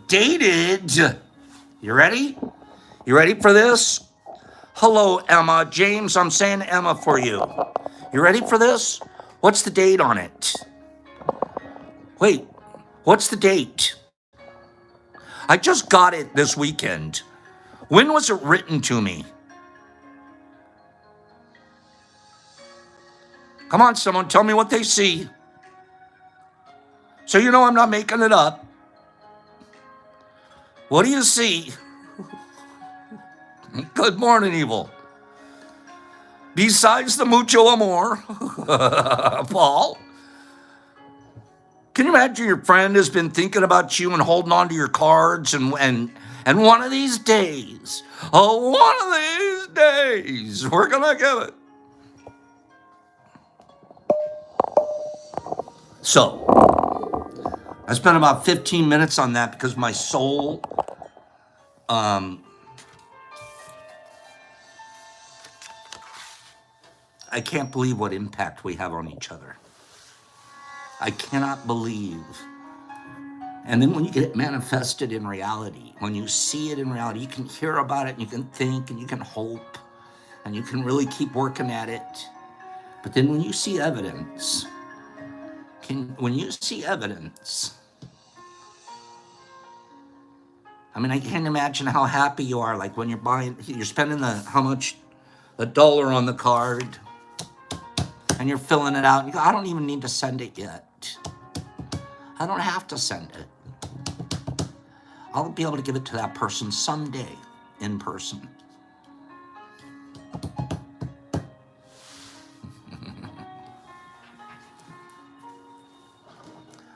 Dated. You ready? You ready for this? Hello, Emma. James, I'm saying Emma for you. You ready for this? What's the date on it? Wait, what's the date? I just got it this weekend. When was it written to me? Come on, someone, tell me what they see. So you know I'm not making it up. What do you see? Good morning, evil. Besides the mucho amor, Paul, can you imagine your friend has been thinking about you and holding on to your cards and one of these days, we're gonna give it. So, I spent about 15 minutes on that because my soul, I can't believe what impact we have on each other. I cannot believe. And then when you get it manifested in reality, when you see it in reality, you can hear about it and you can think and you can hope and you can really keep working at it. But then when you see evidence, I mean, I can't imagine how happy you are. Like when you're spending a dollar on the card, and you're filling it out, and you go, I don't even need to send it yet. I don't have to send it. I'll be able to give it to that person someday in person.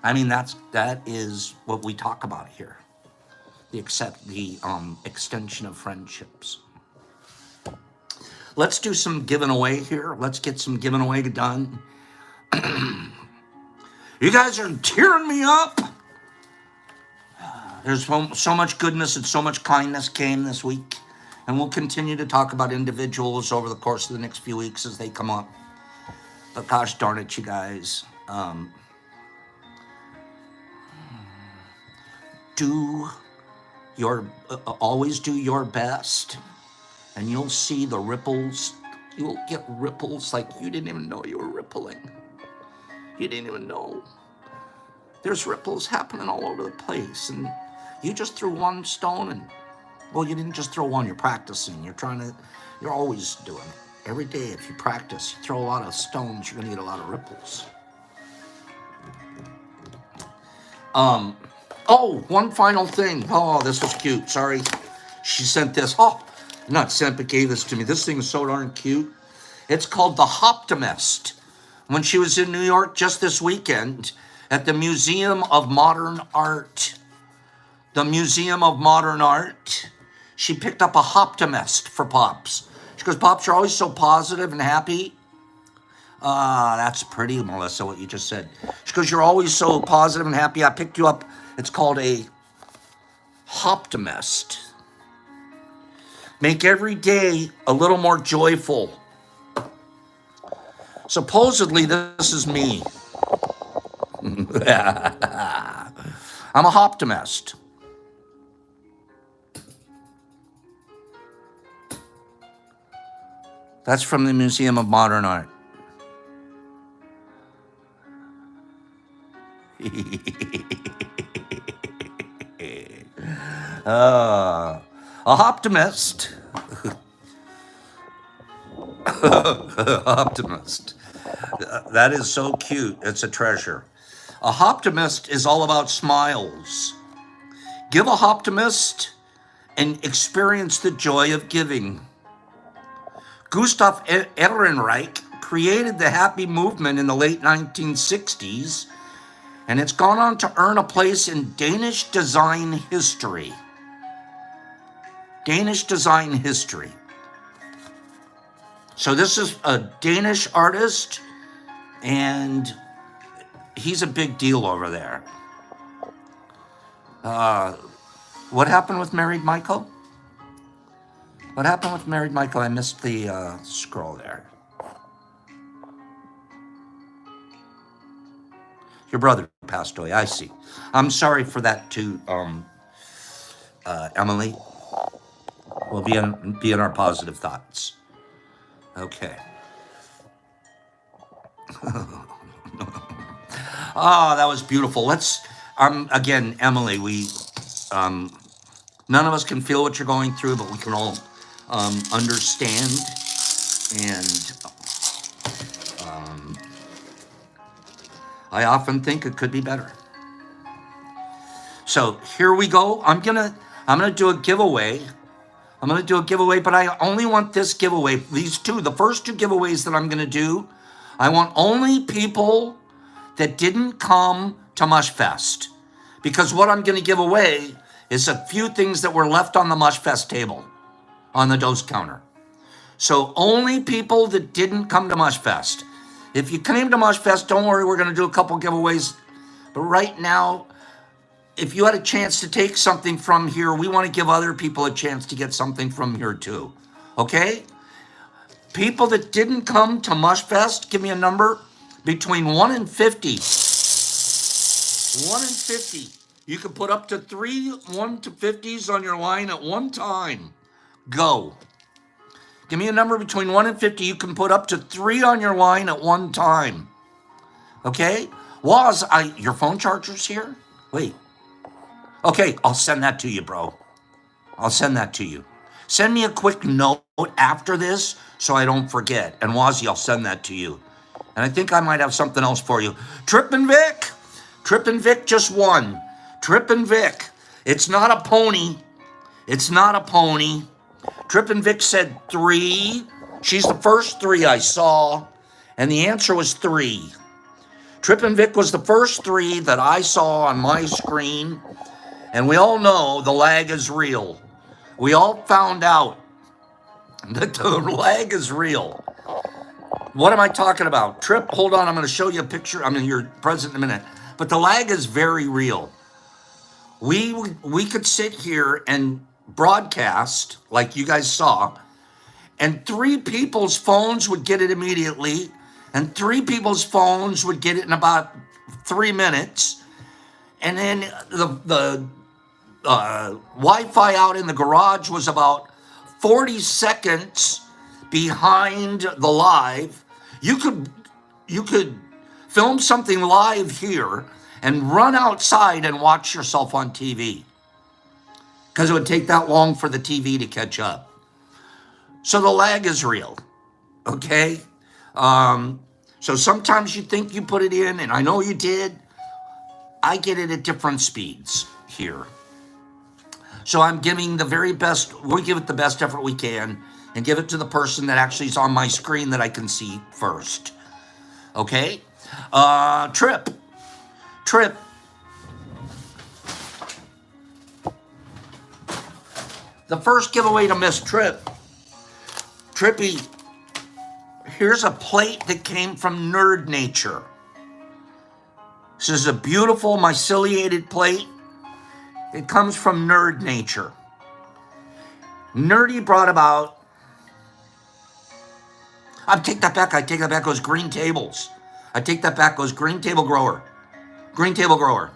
I mean, that is what we talk about here. The extension of friendships. Let's do some giving away here. Let's get some giving away done. You guys are tearing me up. There's so much goodness and so much kindness came this week. And we'll continue to talk about individuals over the course of the next few weeks as they come up. But gosh darn it, you guys. Always do your best. And you'll see the ripples. You'll get ripples like you didn't even know you were rippling. You didn't even know. There's ripples happening all over the place. And you just threw one stone and, well, you didn't just throw one, you're practicing. You're always doing it. Every day, if you practice, you throw a lot of stones, you're gonna get a lot of ripples. Oh, one final thing. Oh, this was cute. Sorry. She sent this. Oh, not sent, but gave this to me. This thing is so darn cute. It's called the Optimist. When she was in New York just this weekend at the Museum of Modern Art, she picked up a Optimist for Pops. She goes, Pops, you're always so positive and happy. That's pretty, Melissa, what you just said. She goes, you're always so positive and happy. I picked you up. It's called a Optimist. Make every day a little more joyful. Supposedly, this is me. I'm a Optimist. That's from the Museum of Modern Art. A Optimist Optimist. That is so cute. It's a treasure. A optimist is all about smiles. Give a optimist and experience the joy of giving. Gustav Ehrenreich created the happy movement in the late 1960s, and it's gone on to earn a place in Danish design history. Danish design history. So this is a Danish artist, and he's a big deal over there. What happened with Married Michael? What happened with Married Michael? I missed the scroll there. Your brother passed away, I see. I'm sorry for that too, Emily. We'll be in our positive thoughts. Okay. Oh, that was beautiful. Let's, again, Emily, none of us can feel what you're going through, but we can all understand. And I often think it could be better. So here we go. I'm gonna do a giveaway. But I only want this giveaway. The first two giveaways that I'm gonna do, I want only people that didn't come to Mushfest. Because what I'm gonna give away is a few things that were left on the Mushfest table, on the dose counter. So only people that didn't come to Mushfest. If you came to Mushfest, don't worry, we're gonna do a couple giveaways. But right now, if you had a chance to take something from here, we want to give other people a chance to get something from here too. Okay? People that didn't come to Mushfest, give me a number between 1 and 50. 1 and 50. You can put up to 3 1 to 50s on your line at one time. Go. Give me a number between 1 and 50. You can put up to 3 on your line at one time. Okay? Waz, your phone charger's here? Wait. Okay, I'll send that to you, bro. I'll send that to you. Send me a quick note after this so I don't forget. And Wazzy, I'll send that to you. And I think I might have something else for you. Trip and Vic. Trip and Vic just won. Trip and Vic. It's not a pony. It's not a pony. Trip and Vic said 3. She's the first 3 I saw. And the answer was 3. Trip and Vic was the first 3 that I saw on my screen. And we all know the lag is real. We all found out that the lag is real. What am I talking about? Trip, hold on, I'm going to show you a picture. You're present in a minute. But the lag is very real. We could sit here and broadcast, like you guys saw, and 3 people's phones would get it immediately, and 3 people's phones would get it in about 3 minutes, and then the Wi-Fi out in the garage was about 40 seconds behind the live. You could film something live here and run outside and watch yourself on TV because it would take that long for the TV to catch up. So the lag is real, okay? So sometimes you think you put it in, and I know you did. I get it at different speeds here. So I'm giving the very best, we'll give it the best effort we can and give it to the person that actually is on my screen that I can see first. Okay? Trip. The first giveaway to Miss Trip. Trippy, here's a plate that came from Nerd Nature. This is a beautiful myceliated plate. It comes from Nerd Nature. Nerdy brought about, I take that back, it was Green Tables. I take that back, it was Green Table Grower. Green Table Grower.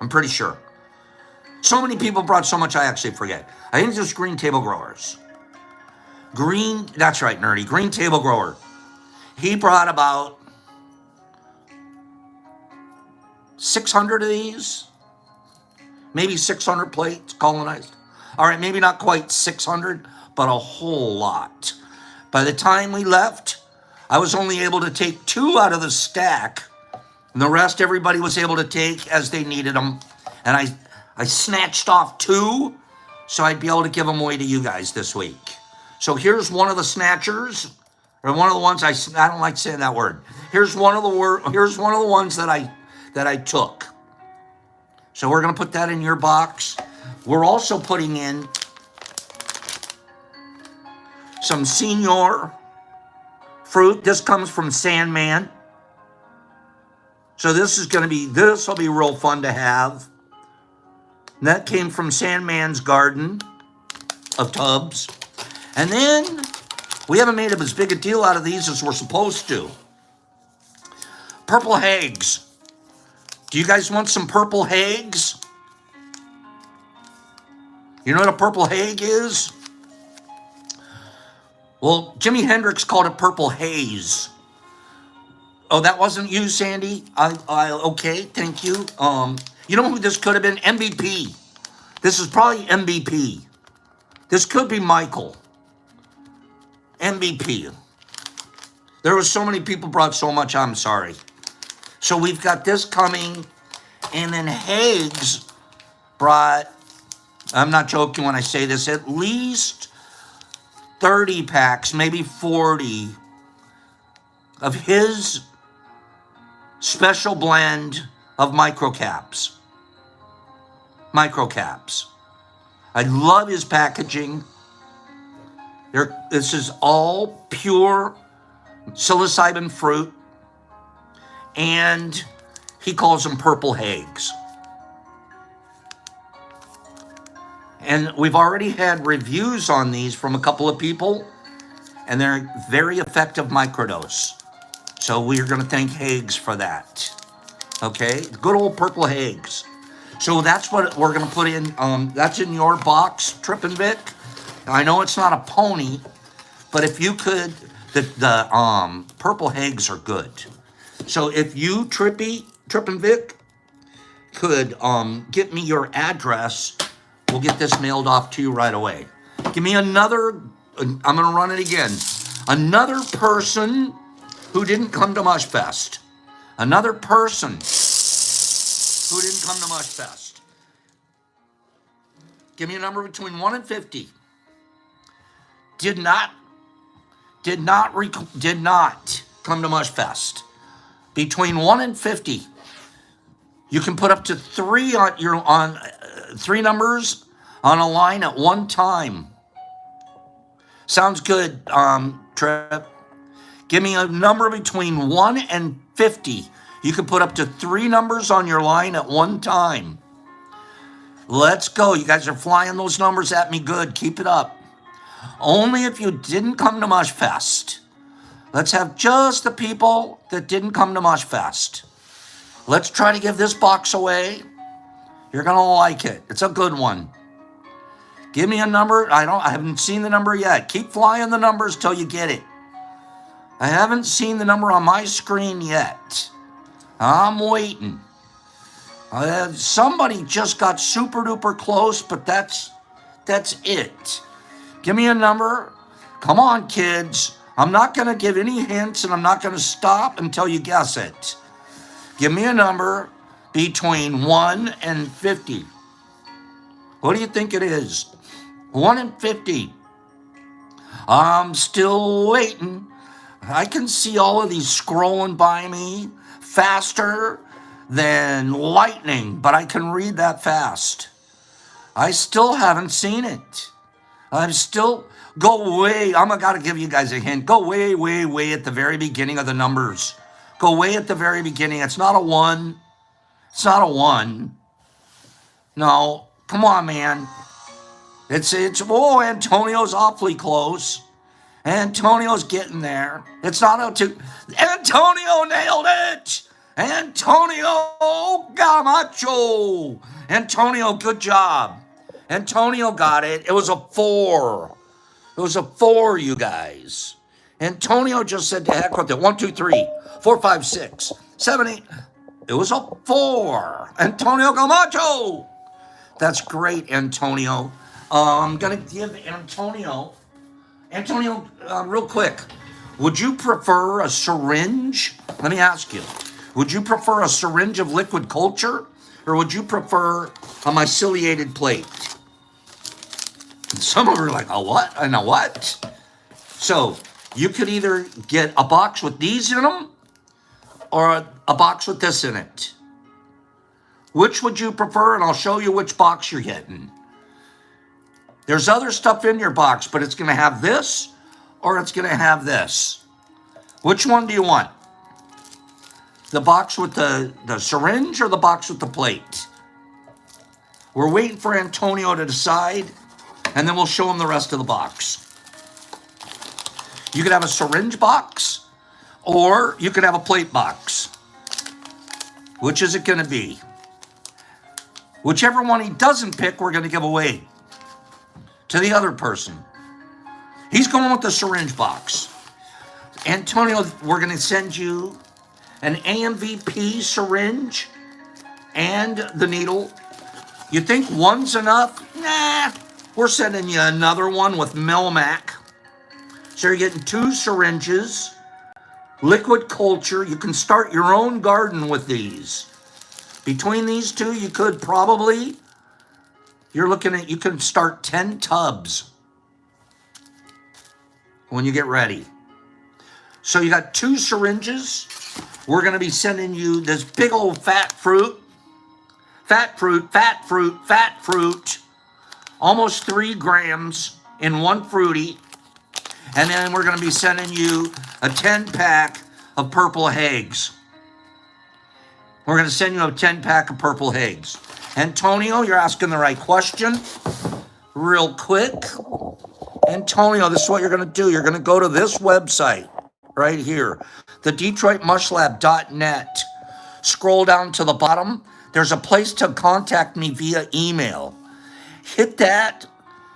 I'm pretty sure. So many people brought so much I actually forget. I think it's just Green Table Growers. That's right, Nerdy. Green Table Grower. He brought about 600 of these. Maybe 600 plates colonized. All right, maybe not quite 600, but a whole lot. By the time we left, I was only able to take 2 out of the stack, and the rest everybody was able to take as they needed them. And I snatched off 2, so I'd be able to give them away to you guys this week. So here's one of the snatchers, or one of the ones I don't like saying that word. Here's one of the ones that I took. So we're gonna put that in your box. We're also putting in some senior fruit. This comes from Sandman. So this will be real fun to have. And that came from Sandman's garden of tubs. And then we haven't made as big a deal out of these as we're supposed to. Purple Hags. Do you guys want some purple Hags? You know what a purple Hag is? Well, Jimi Hendrix called it purple haze. Oh, that wasn't you, Sandy? Okay, thank you. You know who this could have been? MVP. This is probably MVP. This could be Michael. MVP. There was so many people brought so much, I'm sorry. So we've got this coming, and then Hags brought, I'm not joking when I say this, at least 30 packs, maybe 40 of his special blend of microcaps. Microcaps. I love his packaging. This is all pure psilocybin fruit, and he calls them purple Hags. And we've already had reviews on these from a couple of people, and they're very effective microdose. So we're going to thank Hags for that. Okay, good old purple Hags. So that's what we're going to put in. That's in your box, Trip and Vic. I know it's not a pony, but if you could, the purple Hags are good. So if you, Trip and Vic, could get me your address, we'll get this mailed off to you right away. Give me another, I'm going to run it again. Another person who didn't come to Mush Fest. Another person who didn't come to Mush Fest. Give me a number between 1 and 50. Did not come to Mush Fest. Between 1 and 50. You can put up to 3 on 3 numbers on a line at one time. Sounds good, Trip. Give me a number between 1 and 50. You can put up to 3 numbers on your line at one time. Let's go. You guys are flying those numbers at me good. Keep it up. Only if you didn't come to Mush Fest. Let's have just the people that didn't come to Mush Fest. Let's try to give this box away. You're going to like it. It's a good one. Give me a number. I haven't seen the number yet. Keep flying the numbers till you get it. I haven't seen the number on my screen yet. I'm waiting. Somebody just got super duper close, but that's it. Give me a number. Come on, kids. I'm not going to give any hints, and I'm not going to stop until you guess it. Give me a number between 1 and 50. What do you think it is? 1 and 50. I'm still waiting. I can see all of these scrolling by me faster than lightning, but I can read that fast. I still haven't seen it. I'm still, go way, I'm got to give you guys a hint. Go way, way, way at the very beginning of the numbers. Go way at the very beginning. It's not a 1. It's not a 1. No, come on, man. Antonio's awfully close. Antonio's getting there. It's not a 2. Antonio nailed it. Antonio Camacho. Antonio, good job. Antonio got it. It was a 4. It was a 4, you guys. Antonio just said to heck with it. 1, 2, 3, 4, 5, 6, 7, 8. It was a 4. Antonio Camacho. That's great, Antonio. I'm going to give Antonio Antonio, real quick, would you prefer a syringe? Let me ask you. Would you prefer a syringe of liquid culture, or would you prefer a myceliated plate? Some of them are like, a what? And a what? So you could either get a box with these in them, or a box with this in it. Which would you prefer? And I'll show you which box you're getting. There's other stuff in your box, but it's going to have this or it's going to have this. Which one do you want? The box with the syringe or the box with the plate? We're waiting for Antonio to decide, and then we'll show him the rest of the box. You could have a syringe box, or you could have a plate box. Which is it going to be? Whichever one he doesn't pick, we're going to give away to the other person. He's going with the syringe box. Antonio, we're going to send you an AMVP syringe and the needle. You think one's enough? Nah, we're sending you another one with Melmac. So you're getting 2 syringes, liquid culture. You can start your own garden with these. Between these 2, you could probably, you can start 10 tubs when you get ready. So you got 2 syringes. We're going to be sending you this big old fat fruit, almost 3 grams in one fruity. And then we're going to be sending you a 10-pack of purple hags. We're going to send you a 10-pack of purple hags. Antonio, you're asking the right question. Real quick. Antonio, this is what you're going to do. You're going to go to this website right here, the DetroitMushLab.net. Scroll down to the bottom. There's a place to contact me via email. Hit that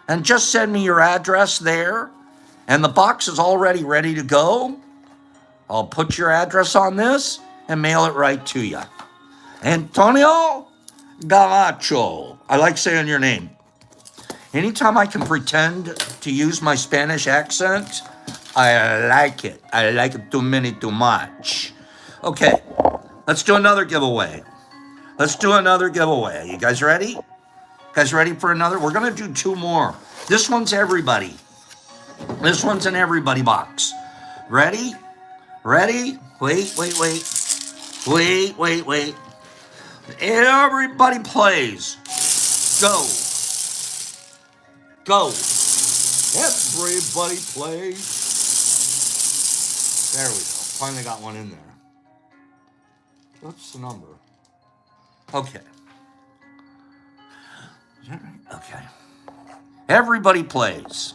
and just send me your address there. And the box is already ready to go. I'll put your address on this and mail it right to you. Antonio Gamacho. I like saying your name. Anytime I can pretend to use my Spanish accent, I like it. I like it too much. Okay, let's do another giveaway. You guys ready? Guys ready for another? We're going to do 2 more. This one's everybody. This one's an everybody box. Ready? Ready? Wait. Everybody plays. Go. Everybody plays. There we go. Finally got one in there. What's the number? Okay. Is that right? Okay. Everybody plays.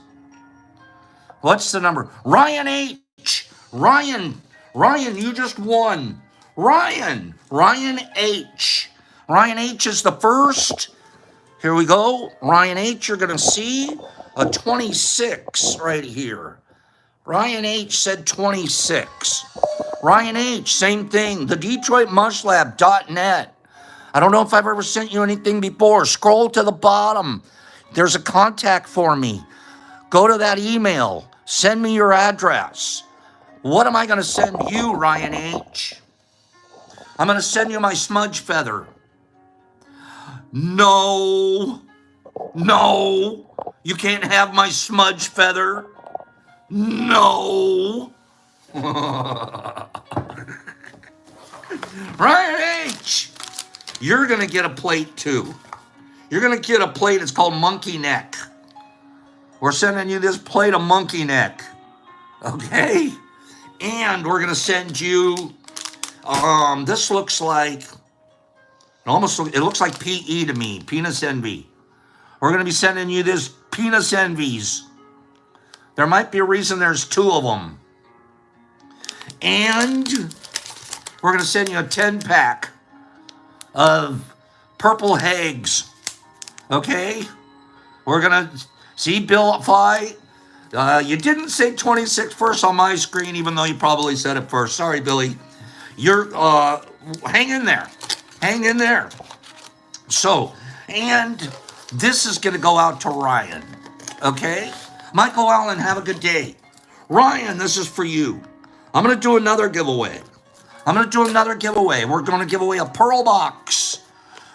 What's the number? Ryan H. Ryan, you just won. Ryan H. Ryan H is the first. Here we go. Ryan H, you're going to see a 26 right here. Ryan H said 26. Ryan H, same thing. The DetroitMushLab.net. I don't know if I've ever sent you anything before. Scroll to the bottom. There's a contact for me. Go to that email. Send me your address. What am I going to send you, Ryan H? I'm going to send you my smudge feather. No, you can't have my smudge feather. No. Ryan H, you're going to get a plate too. You're going to get a plate. It's called monkey neck. We're sending you this plate of monkey neck. Okay? And we're going to send you, this looks like, it looks like PE to me, penis envy. We're going to be sending you this penis envies. There might be a reason there's 2 of them. And we're going to send you a 10-pack of purple hags. Okay? We're going to see Bill Fi. You didn't say 26 first on my screen, even though you probably said it first. Sorry, Billy. You're, hang in there. So, and this is going to go out to Ryan. Okay? Michael Allen, have a good day. Ryan, this is for you. I'm going to do another giveaway. We're going to give away a Pearl box.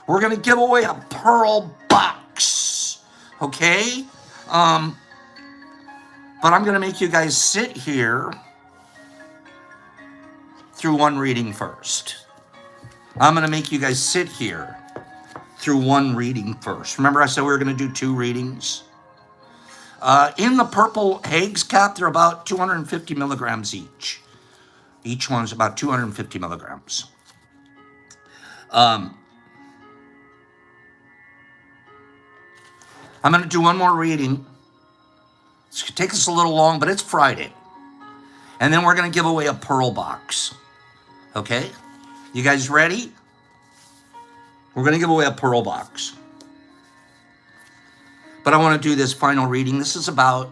We're going to give away a Pearl box. Okay? But I'm going to make you guys sit here through one reading first. Remember I said we were going to do 2 readings? In the purple Haig's cap, they're about 250 milligrams each. Each one's about 250 milligrams. I'm going to do one more reading. It's going to take us a little long, but it's Friday. And then we're going to give away a Pearl box. Okay? You guys ready? We're going to give away a Pearl box. But I want to do this final reading. This is about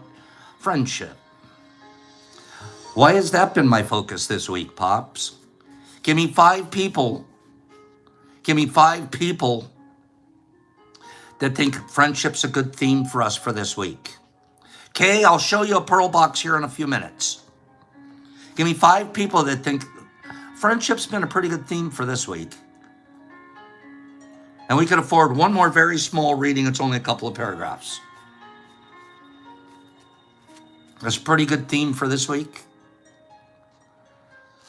friendship. Why has that been my focus this week, Pops? Give me 5 people. That think friendship's a good theme for us for this week. Okay, I'll show you a Pearl box here in a few minutes. Give me 5 people that think friendship's been a pretty good theme for this week. And we could afford one more very small reading. It's only a couple of paragraphs. That's a pretty good theme for this week.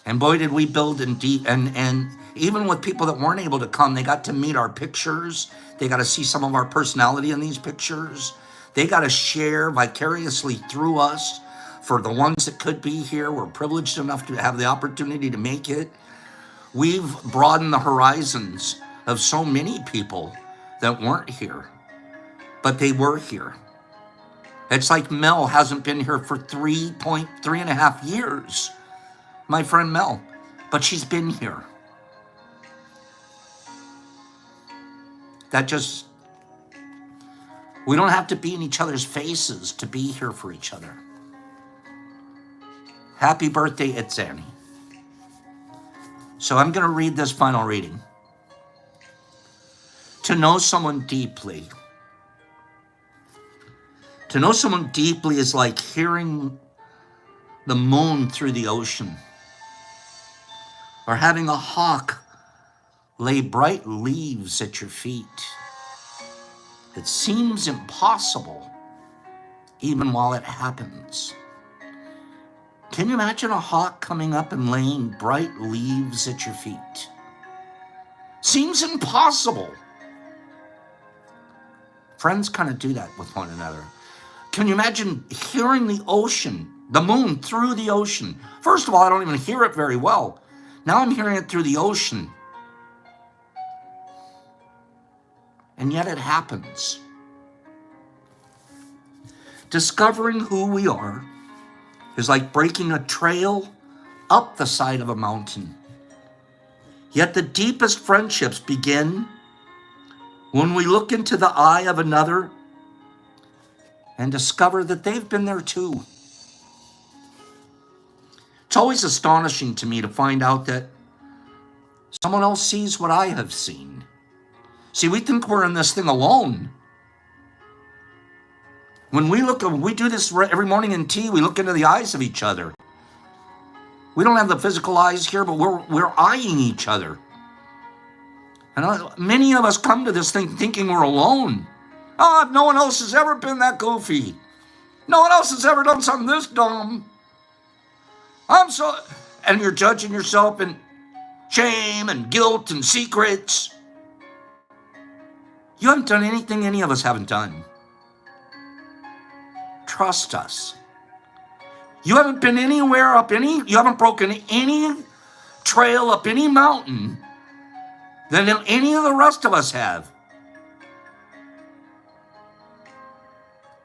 And boy, did we build and even with people that weren't able to come, they got to meet our pictures. They got to see some of our personality in these pictures. They got to share vicariously through us. For the ones that could be here, we're privileged enough to have the opportunity to make it. We've broadened the horizons of so many people that weren't here, but they were here. It's like Mel hasn't been here for 3.5 years, my friend Mel, but she's been here. We don't have to be in each other's faces to be here for each other. Happy birthday, it's Annie. So I'm going to read this final reading. To know someone deeply. To know someone deeply is like hearing the moon through the ocean, or having a hawk lay bright leaves at your feet. It seems impossible, even while it happens. Can you imagine a hawk coming up and laying bright leaves at your feet? Seems impossible. Friends kind of do that with one another. Can you imagine hearing the ocean, the moon through the ocean? First of all, I don't even hear it very well. Now I'm hearing it through the ocean. And yet it happens. Discovering who we are is like breaking a trail up the side of a mountain. Yet the deepest friendships begin when we look into the eye of another and discover that they've been there too. It's always astonishing to me to find out that someone else sees what I have seen. See, we think we're in this thing alone. When we do this every morning in tea, we look into the eyes of each other. We don't have the physical eyes here, but we're eyeing each other. And many of us come to this thing thinking we're alone. Oh, no one else has ever been that goofy. No one else has ever done something this dumb. And you're judging yourself in shame and guilt and secrets. You haven't done anything any of us haven't done. Trust us. You haven't been anywhere you haven't broken any trail up any mountain than any of the rest of us have.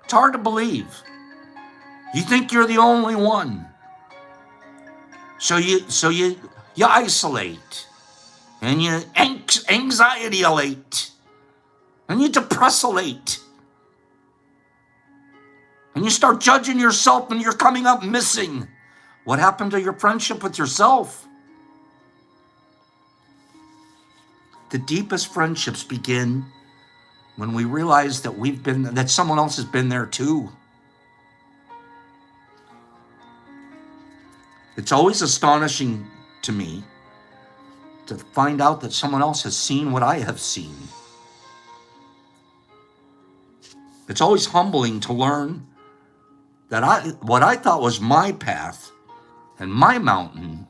It's hard to believe. You think you're the only one. So you isolate, and you anxiety-alate, and you depress-alate. And you start judging yourself and you're coming up missing. What happened to your friendship with yourself? The deepest friendships begin when we realize that someone else has been there too. It's always astonishing to me to find out that someone else has seen what I have seen. It's always humbling to learn that what I thought was my path and my mountain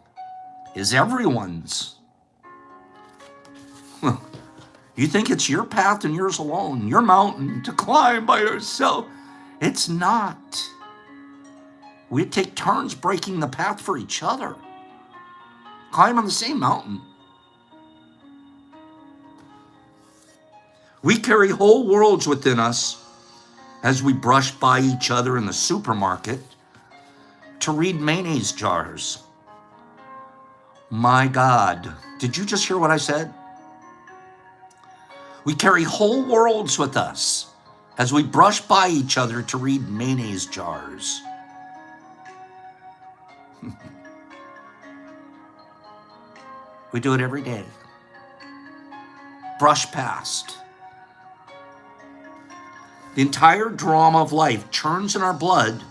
is everyone's. You think it's your path and yours alone, your mountain to climb by yourself. It's not. We take turns breaking the path for each other. Climb on the same mountain. We carry whole worlds within us as we brush by each other in the supermarket to read mayonnaise jars. My God, did you just hear what I said? We carry whole worlds with us as we brush by each other to read mayonnaise jars. We do it every day. Brush past. The entire drama of life churns in our blood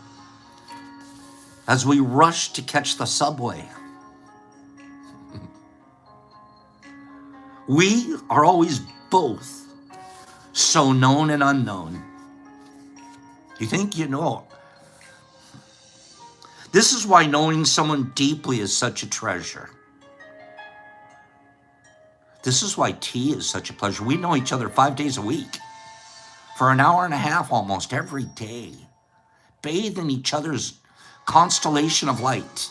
as we rush to catch the subway. We are always both so known and unknown. You think you know? This is why knowing someone deeply is such a treasure. This is why tea is such a pleasure. We know each other 5 days a week for an hour and a half almost every day. Bathe in each other's constellation of light.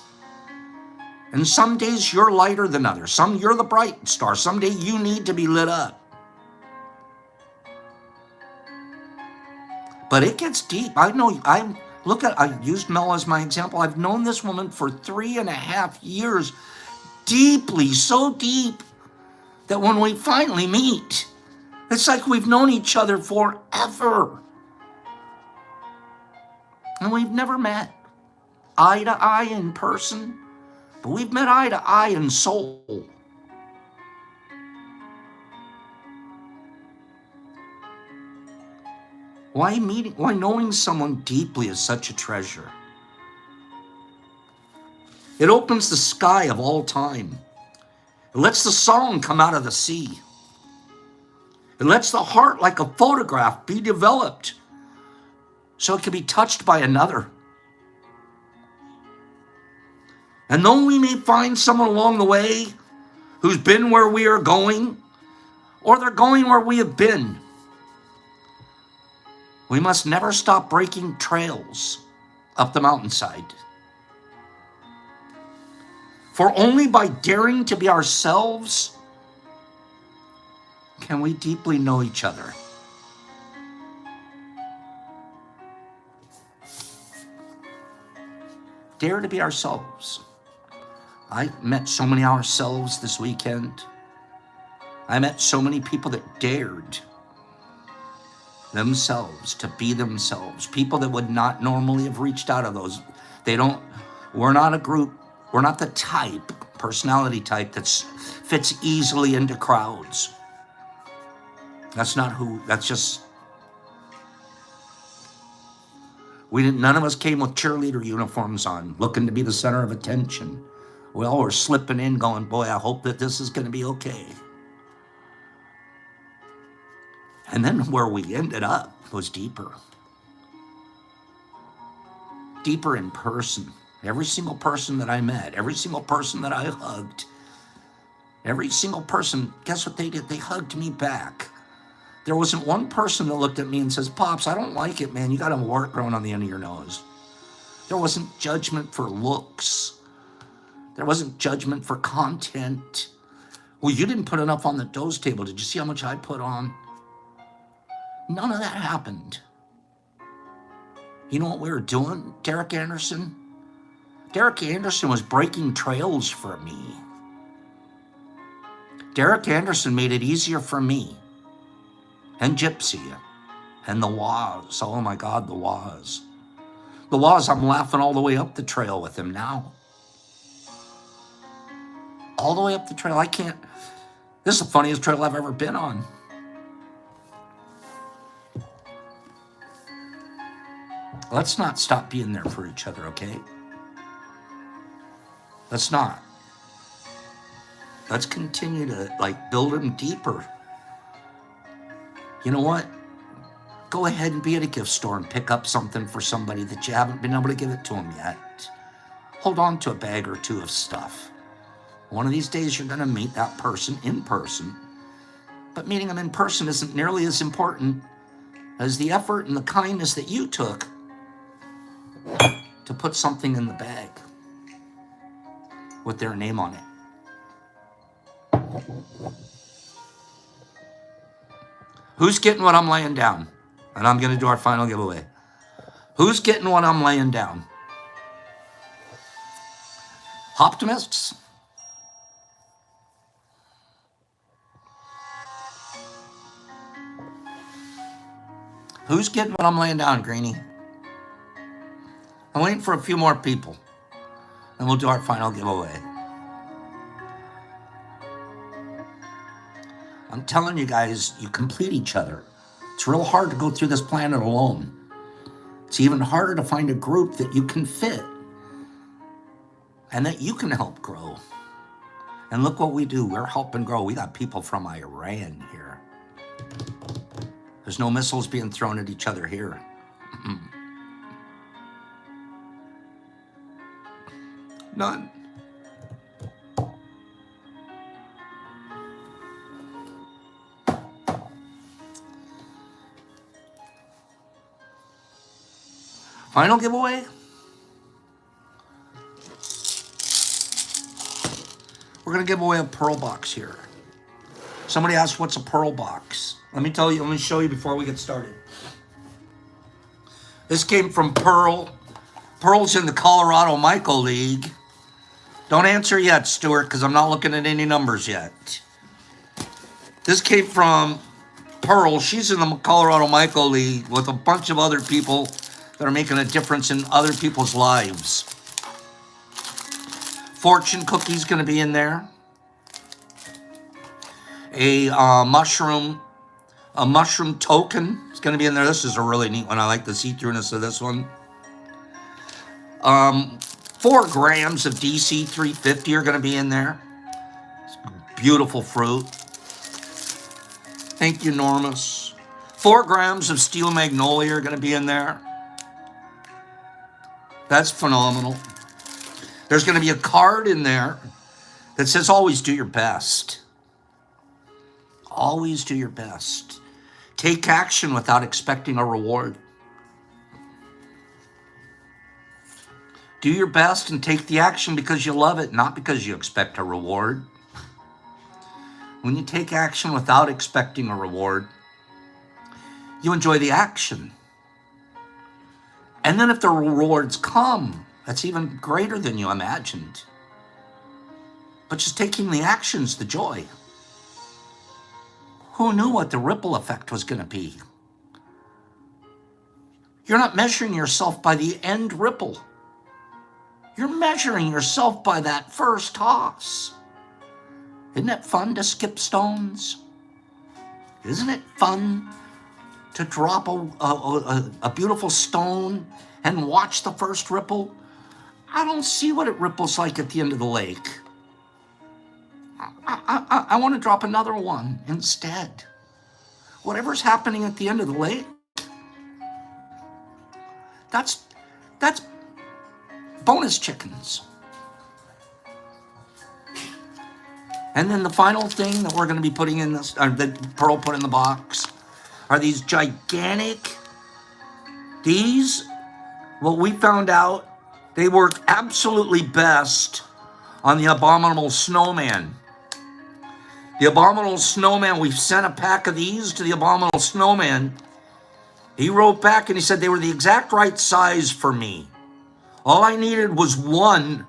And some days you're lighter than others. Some you're the bright star. Someday you need to be lit up. But it gets deep. I used Mel as my example. I've known this woman for 3.5 years, deeply, so deep that when we finally meet, it's like we've known each other forever. And we've never met eye to eye in person, but we've met eye to eye in soul. Why knowing someone deeply is such a treasure? It opens the sky of all time. It lets the song come out of the sea. It lets the heart, like a photograph, be developed so it can be touched by another. And though we may find someone along the way who's been where we are going, or they're going where we have been, we must never stop breaking trails up the mountainside. For only by daring to be ourselves can we deeply know each other. Dare to be ourselves. I met so many ourselves this weekend. I met so many people that dared themselves to be themselves. People that would not normally have reached out of those. We're not a group. We're not the personality type that fits easily into crowds. None of us came with cheerleader uniforms on, looking to be the center of attention. We all were slipping in going, boy, I hope that this is going to be okay. And then where we ended up was deeper. Deeper in person. Every single person that I met, every single person that I hugged, every single person, guess what they did? They hugged me back. There wasn't one person that looked at me and says, Pops, I don't like it, man. You got a wart growing on the end of your nose. There wasn't judgment for looks. There wasn't judgment for content. Well, you didn't put enough on the doughs table. Did you see how much I put on? None of that happened. You know what we were doing, Derek Anderson? Derek Anderson was breaking trails for me. Derek Anderson made it easier for me. And Gypsy. And the Waz. Oh my God, the Waz. The Waz, I'm laughing all the way up the trail with him now. All the way up the trail. This is the funniest trail I've ever been on. Let's not stop being there for each other, okay? Let's not. Let's continue to like build them deeper. You know what? Go ahead and be at a gift store and pick up something for somebody that you haven't been able to give it to them yet. Hold on to a bag or two of stuff. One of these days you're going to meet that person in person. But meeting them in person isn't nearly as important as the effort and the kindness that you took to put something in the bag with their name on it. Who's getting what I'm laying down? And I'm going to do our final giveaway. Who's getting what I'm laying down? Optimists? Who's getting what I'm laying down, Greenie? I'm waiting for a few more people. And we'll do our final giveaway. I'm telling you guys, you complete each other. It's real hard to go through this planet alone. It's even harder to find a group that you can fit and that you can help grow. And look what we do. We're helping grow. We got people from Iran here. There's no missiles being thrown at each other here. None. Final giveaway. We're going to give away a pearl box here. Somebody asked, what's a pearl box? Let me tell you, let me show you before we get started. This came from Pearl. Pearl's in the Colorado Micro League. Don't answer yet, Stuart, because I'm not looking at any numbers yet. This came from Pearl. She's in the Colorado Micro League with a bunch of other people that are making a difference in other people's lives. Fortune cookie's going to be in there. A mushroom token is going to be in there. This is a really neat one. I like the see-throughness of this one. 4 grams of DC 350 are going to be in there. Beautiful fruit. Thank you, Normus. 4 grams of steel magnolia are going to be in there. That's phenomenal. There's going to be a card in there that says always do your best. Always do your best. Take action without expecting a reward. Do your best and take the action because you love it, not because you expect a reward. When you take action without expecting a reward, you enjoy the action. And then if the rewards come, that's even greater than you imagined. But just taking the action's the joy. Who knew what the ripple effect was going to be? You're not measuring yourself by the end ripple. You're measuring yourself by that first toss. Isn't it fun to skip stones? Isn't it fun to drop a beautiful stone and watch the first ripple? I don't see what it ripples like at the end of the lake. I want to drop another one instead. Whatever's happening at the end of the lake, that's bonus chickens. And then the final thing that we're going to be putting in this, or that Pearl put in the box, are these gigantic, what we found out, they work absolutely best on the Abominable Snowman. The Abominable Snowman, we've sent a pack of these to the Abominable Snowman. He wrote back and he said they were the exact right size for me. All I needed was one.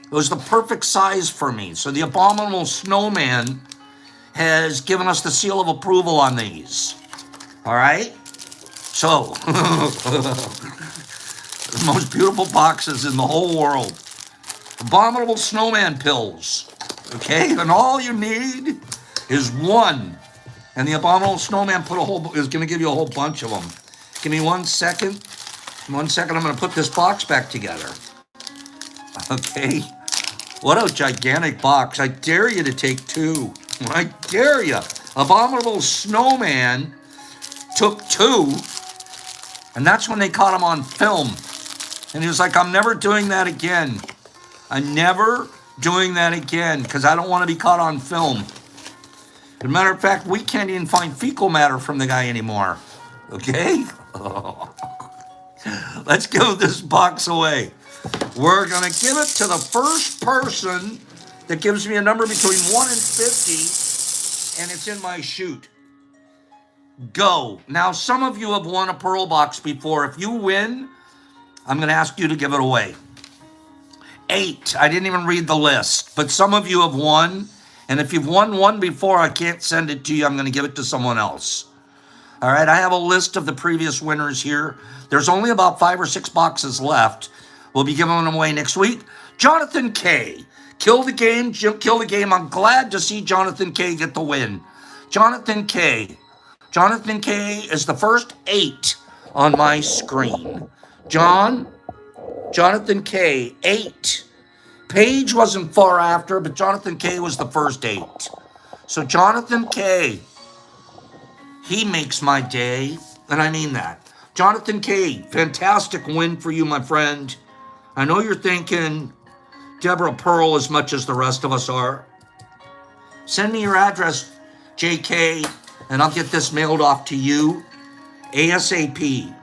It was the perfect size for me. So the Abominable Snowman has given us the seal of approval on these. All right? So, the most beautiful boxes in the whole world. Abominable Snowman pills. Okay? And all you need is one. And the Abominable Snowman is going to give you a whole bunch of them. Give me 1 second. In 1 second, I'm going to put this box back together. Okay? What a gigantic box. I dare you to take 2. I dare you. Abominable Snowman took 2, and that's when they caught him on film. And he was like, I'm never doing that again. I'm never doing that again because I don't want to be caught on film. As a matter of fact, we can't even find fecal matter from the guy anymore. Okay? Let's give this box away. We're going to give it to the first person that gives me a number between 1 and 50, and it's in my chute. Go. Now, some of you have won a Pearl box before. If you win, I'm going to ask you to give it away. 8. I didn't even read the list, but some of you have won. And if you've won one before, I can't send it to you. I'm going to give it to someone else. All right, I have a list of the previous winners here. There's only about 5 or 6 boxes left. We'll be giving them away next week. Jonathan K. Kill the game, Jim, kill the game. I'm glad to see Jonathan K. get the win. Jonathan K. Jonathan K. is the first 8 on my screen. Jonathan K. 8. Paige wasn't far after, but Jonathan K. was the first 8. So Jonathan K., he makes my day, and I mean that. Jonathan K., fantastic win for you, my friend. I know you're thinking Deborah Pearl as much as the rest of us are. Send me your address, JK, and I'll get this mailed off to you ASAP.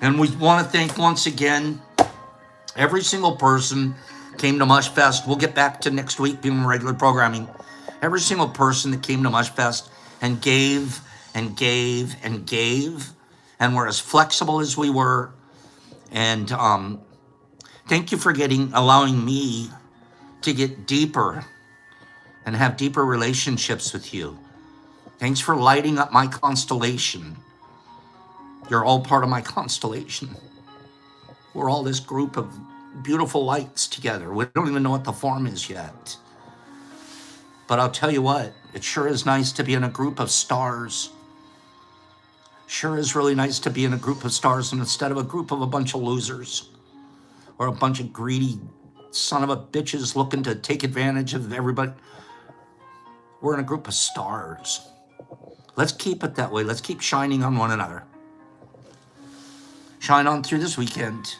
And we want to thank once again every single person came to Mush Fest. We'll get back to next week being regular programming. Every single person that came to Mush Fest and gave and gave and gave and were as flexible as we were. And thank you for allowing me to get deeper and have deeper relationships with you. Thanks for lighting up my constellation. You're all part of my constellation. We're all this group of beautiful lights together. We don't even know what the form is yet. But I'll tell you what, it sure is nice to be in a group of stars. Sure is really nice to be in a group of stars and instead of a group of a bunch of losers or a bunch of greedy son of a bitches looking to take advantage of everybody. We're in a group of stars. Let's keep it that way. Let's keep shining on one another. Shine on through this weekend.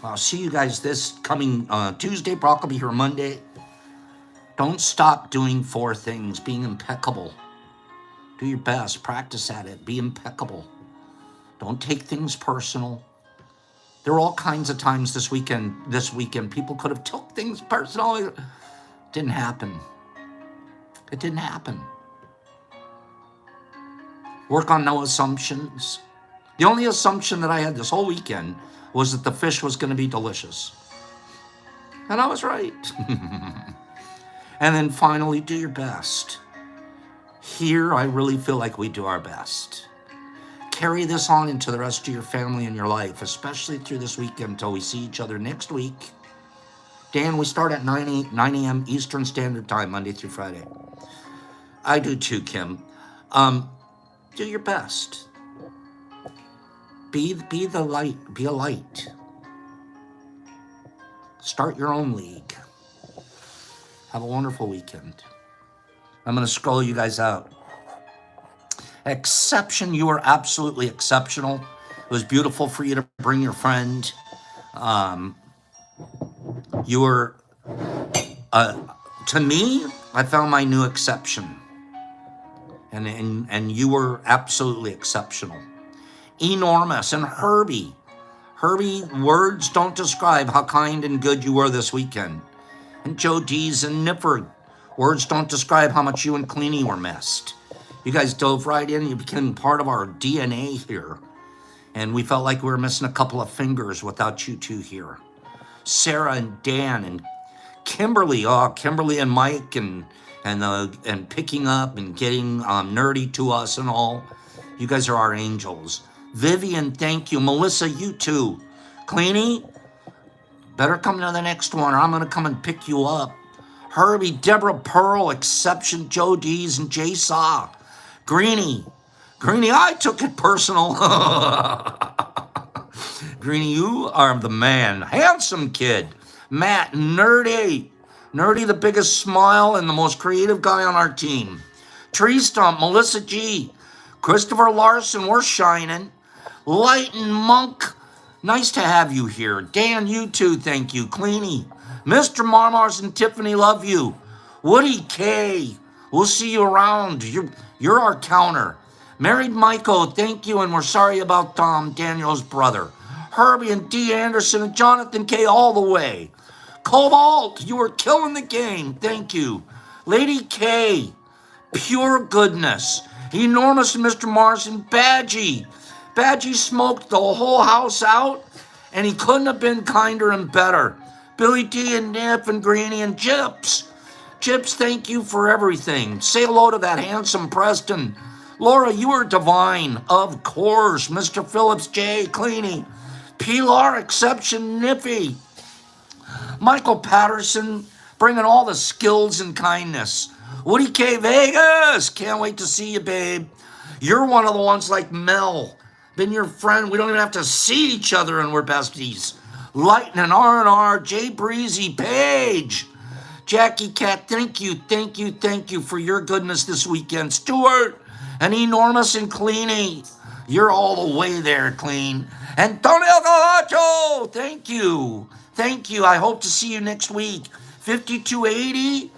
I'll see you guys this coming Tuesday. Brock will be here Monday. Don't stop doing 4 things. Being impeccable. Do your best. Practice at it. Be impeccable. Don't take things personal. There were all kinds of times this weekend people could have took things personal. It didn't happen. It didn't happen. Work on no assumptions. The only assumption that I had this whole weekend was that the fish was going to be delicious. And I was right. And then finally, do your best. Here, I really feel like we do our best. Carry this on into the rest of your family and your life, especially through this weekend until we see each other next week. Dan, we start at 9 a.m. Eastern Standard Time, Monday through Friday. I do too, Kim. Do your best. Be the light. Be a light. Start your own league. Have a wonderful weekend. I'm going to scroll you guys out. Exception. You were absolutely exceptional. It was beautiful for you to bring your friend. You were, to me, I found my new exception. And you were absolutely exceptional. Enormous. And Herbie, words don't describe how kind and good you were this weekend. And Joe Dees and Nifford, words don't describe how much you and Cleany were missed. You guys dove right in. You became part of our DNA here. And we felt like we were missing a couple of fingers without you two here. Sarah and Dan and Kimberly. Oh, Kimberly and Mike and picking up and getting nerdy to us and all. You guys are our angels. Vivian, thank you. Melissa, you too. Cleany, better come to the next one or I'm going to come and pick you up. Herbie, Deborah Pearl, Exception, Joe Dees, and Jay Saw. Greenie, I took it personal. Greenie, you are the man. Handsome kid. Matt, Nerdy. Nerdy, the biggest smile and the most creative guy on our team. Tree Stump, Melissa G. Christopher Larson, we're shining. Lighten Monk, nice to have you here. Dan, you too, thank you. Cleany. Mr. Marmars and Tiffany, love you. Woody K, we'll see you around. You're our counter. Married Michael, thank you, and we're sorry about Tom, Daniel's brother. Herbie and D. Anderson and Jonathan K. all the way. Cobalt, you are killing the game. Thank you. Lady K, pure goodness. Enormous Mr. Mars and Badgie. Badgie smoked the whole house out, and he couldn't have been kinder and better. Billy D and Nip and Greeny and Jips. Jips, thank you for everything. Say hello to that handsome Preston. Laura, you are divine. Of course. Mr. Phillips J. Cleany. Pilar Exception Nippy. Michael Patterson, bringing all the skills and kindness. Woody K. Vegas, can't wait to see you, babe. You're one of the ones like Mel. Been your friend. We don't even have to see each other and we're besties. Lightning R&R, Jay Breezy, Page. Jackie Cat, thank you for your goodness this weekend. Stuart, and Enormous and Cleany. You're all the way there, Clean. Antonio Galacho, thank you. Thank you. I hope to see you next week. 5280,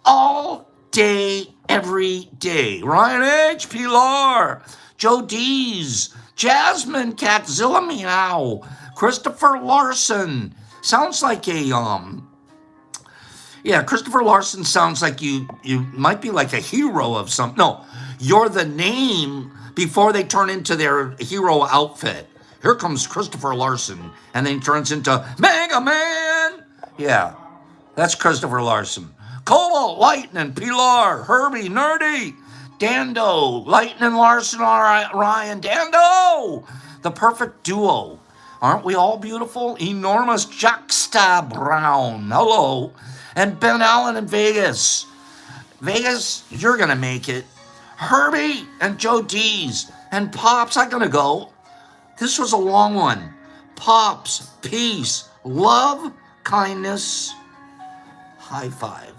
all day, every day. Ryan H. Pilar, Joe D's, Jasmine Catzilla Meow, Christopher Larson. Sounds like Christopher Larson sounds like you might be like a hero of some. No, you're the name before they turn into their hero outfit. Here comes Christopher Larson, and then turns into Mega Man. Yeah, that's Christopher Larson. Cobalt, Lightning, Pilar, Herbie, Nerdy, Dando, Lightning, Larson, Ryan, Dando. The perfect duo. Aren't we all beautiful? Enormous Juxta Brown. Hello. And Ben Allen in Vegas. Vegas, you're going to make it. Herbie and Joe D's. And Pops, I'm going to go. This was a long one. Pops, peace, love, kindness, high five.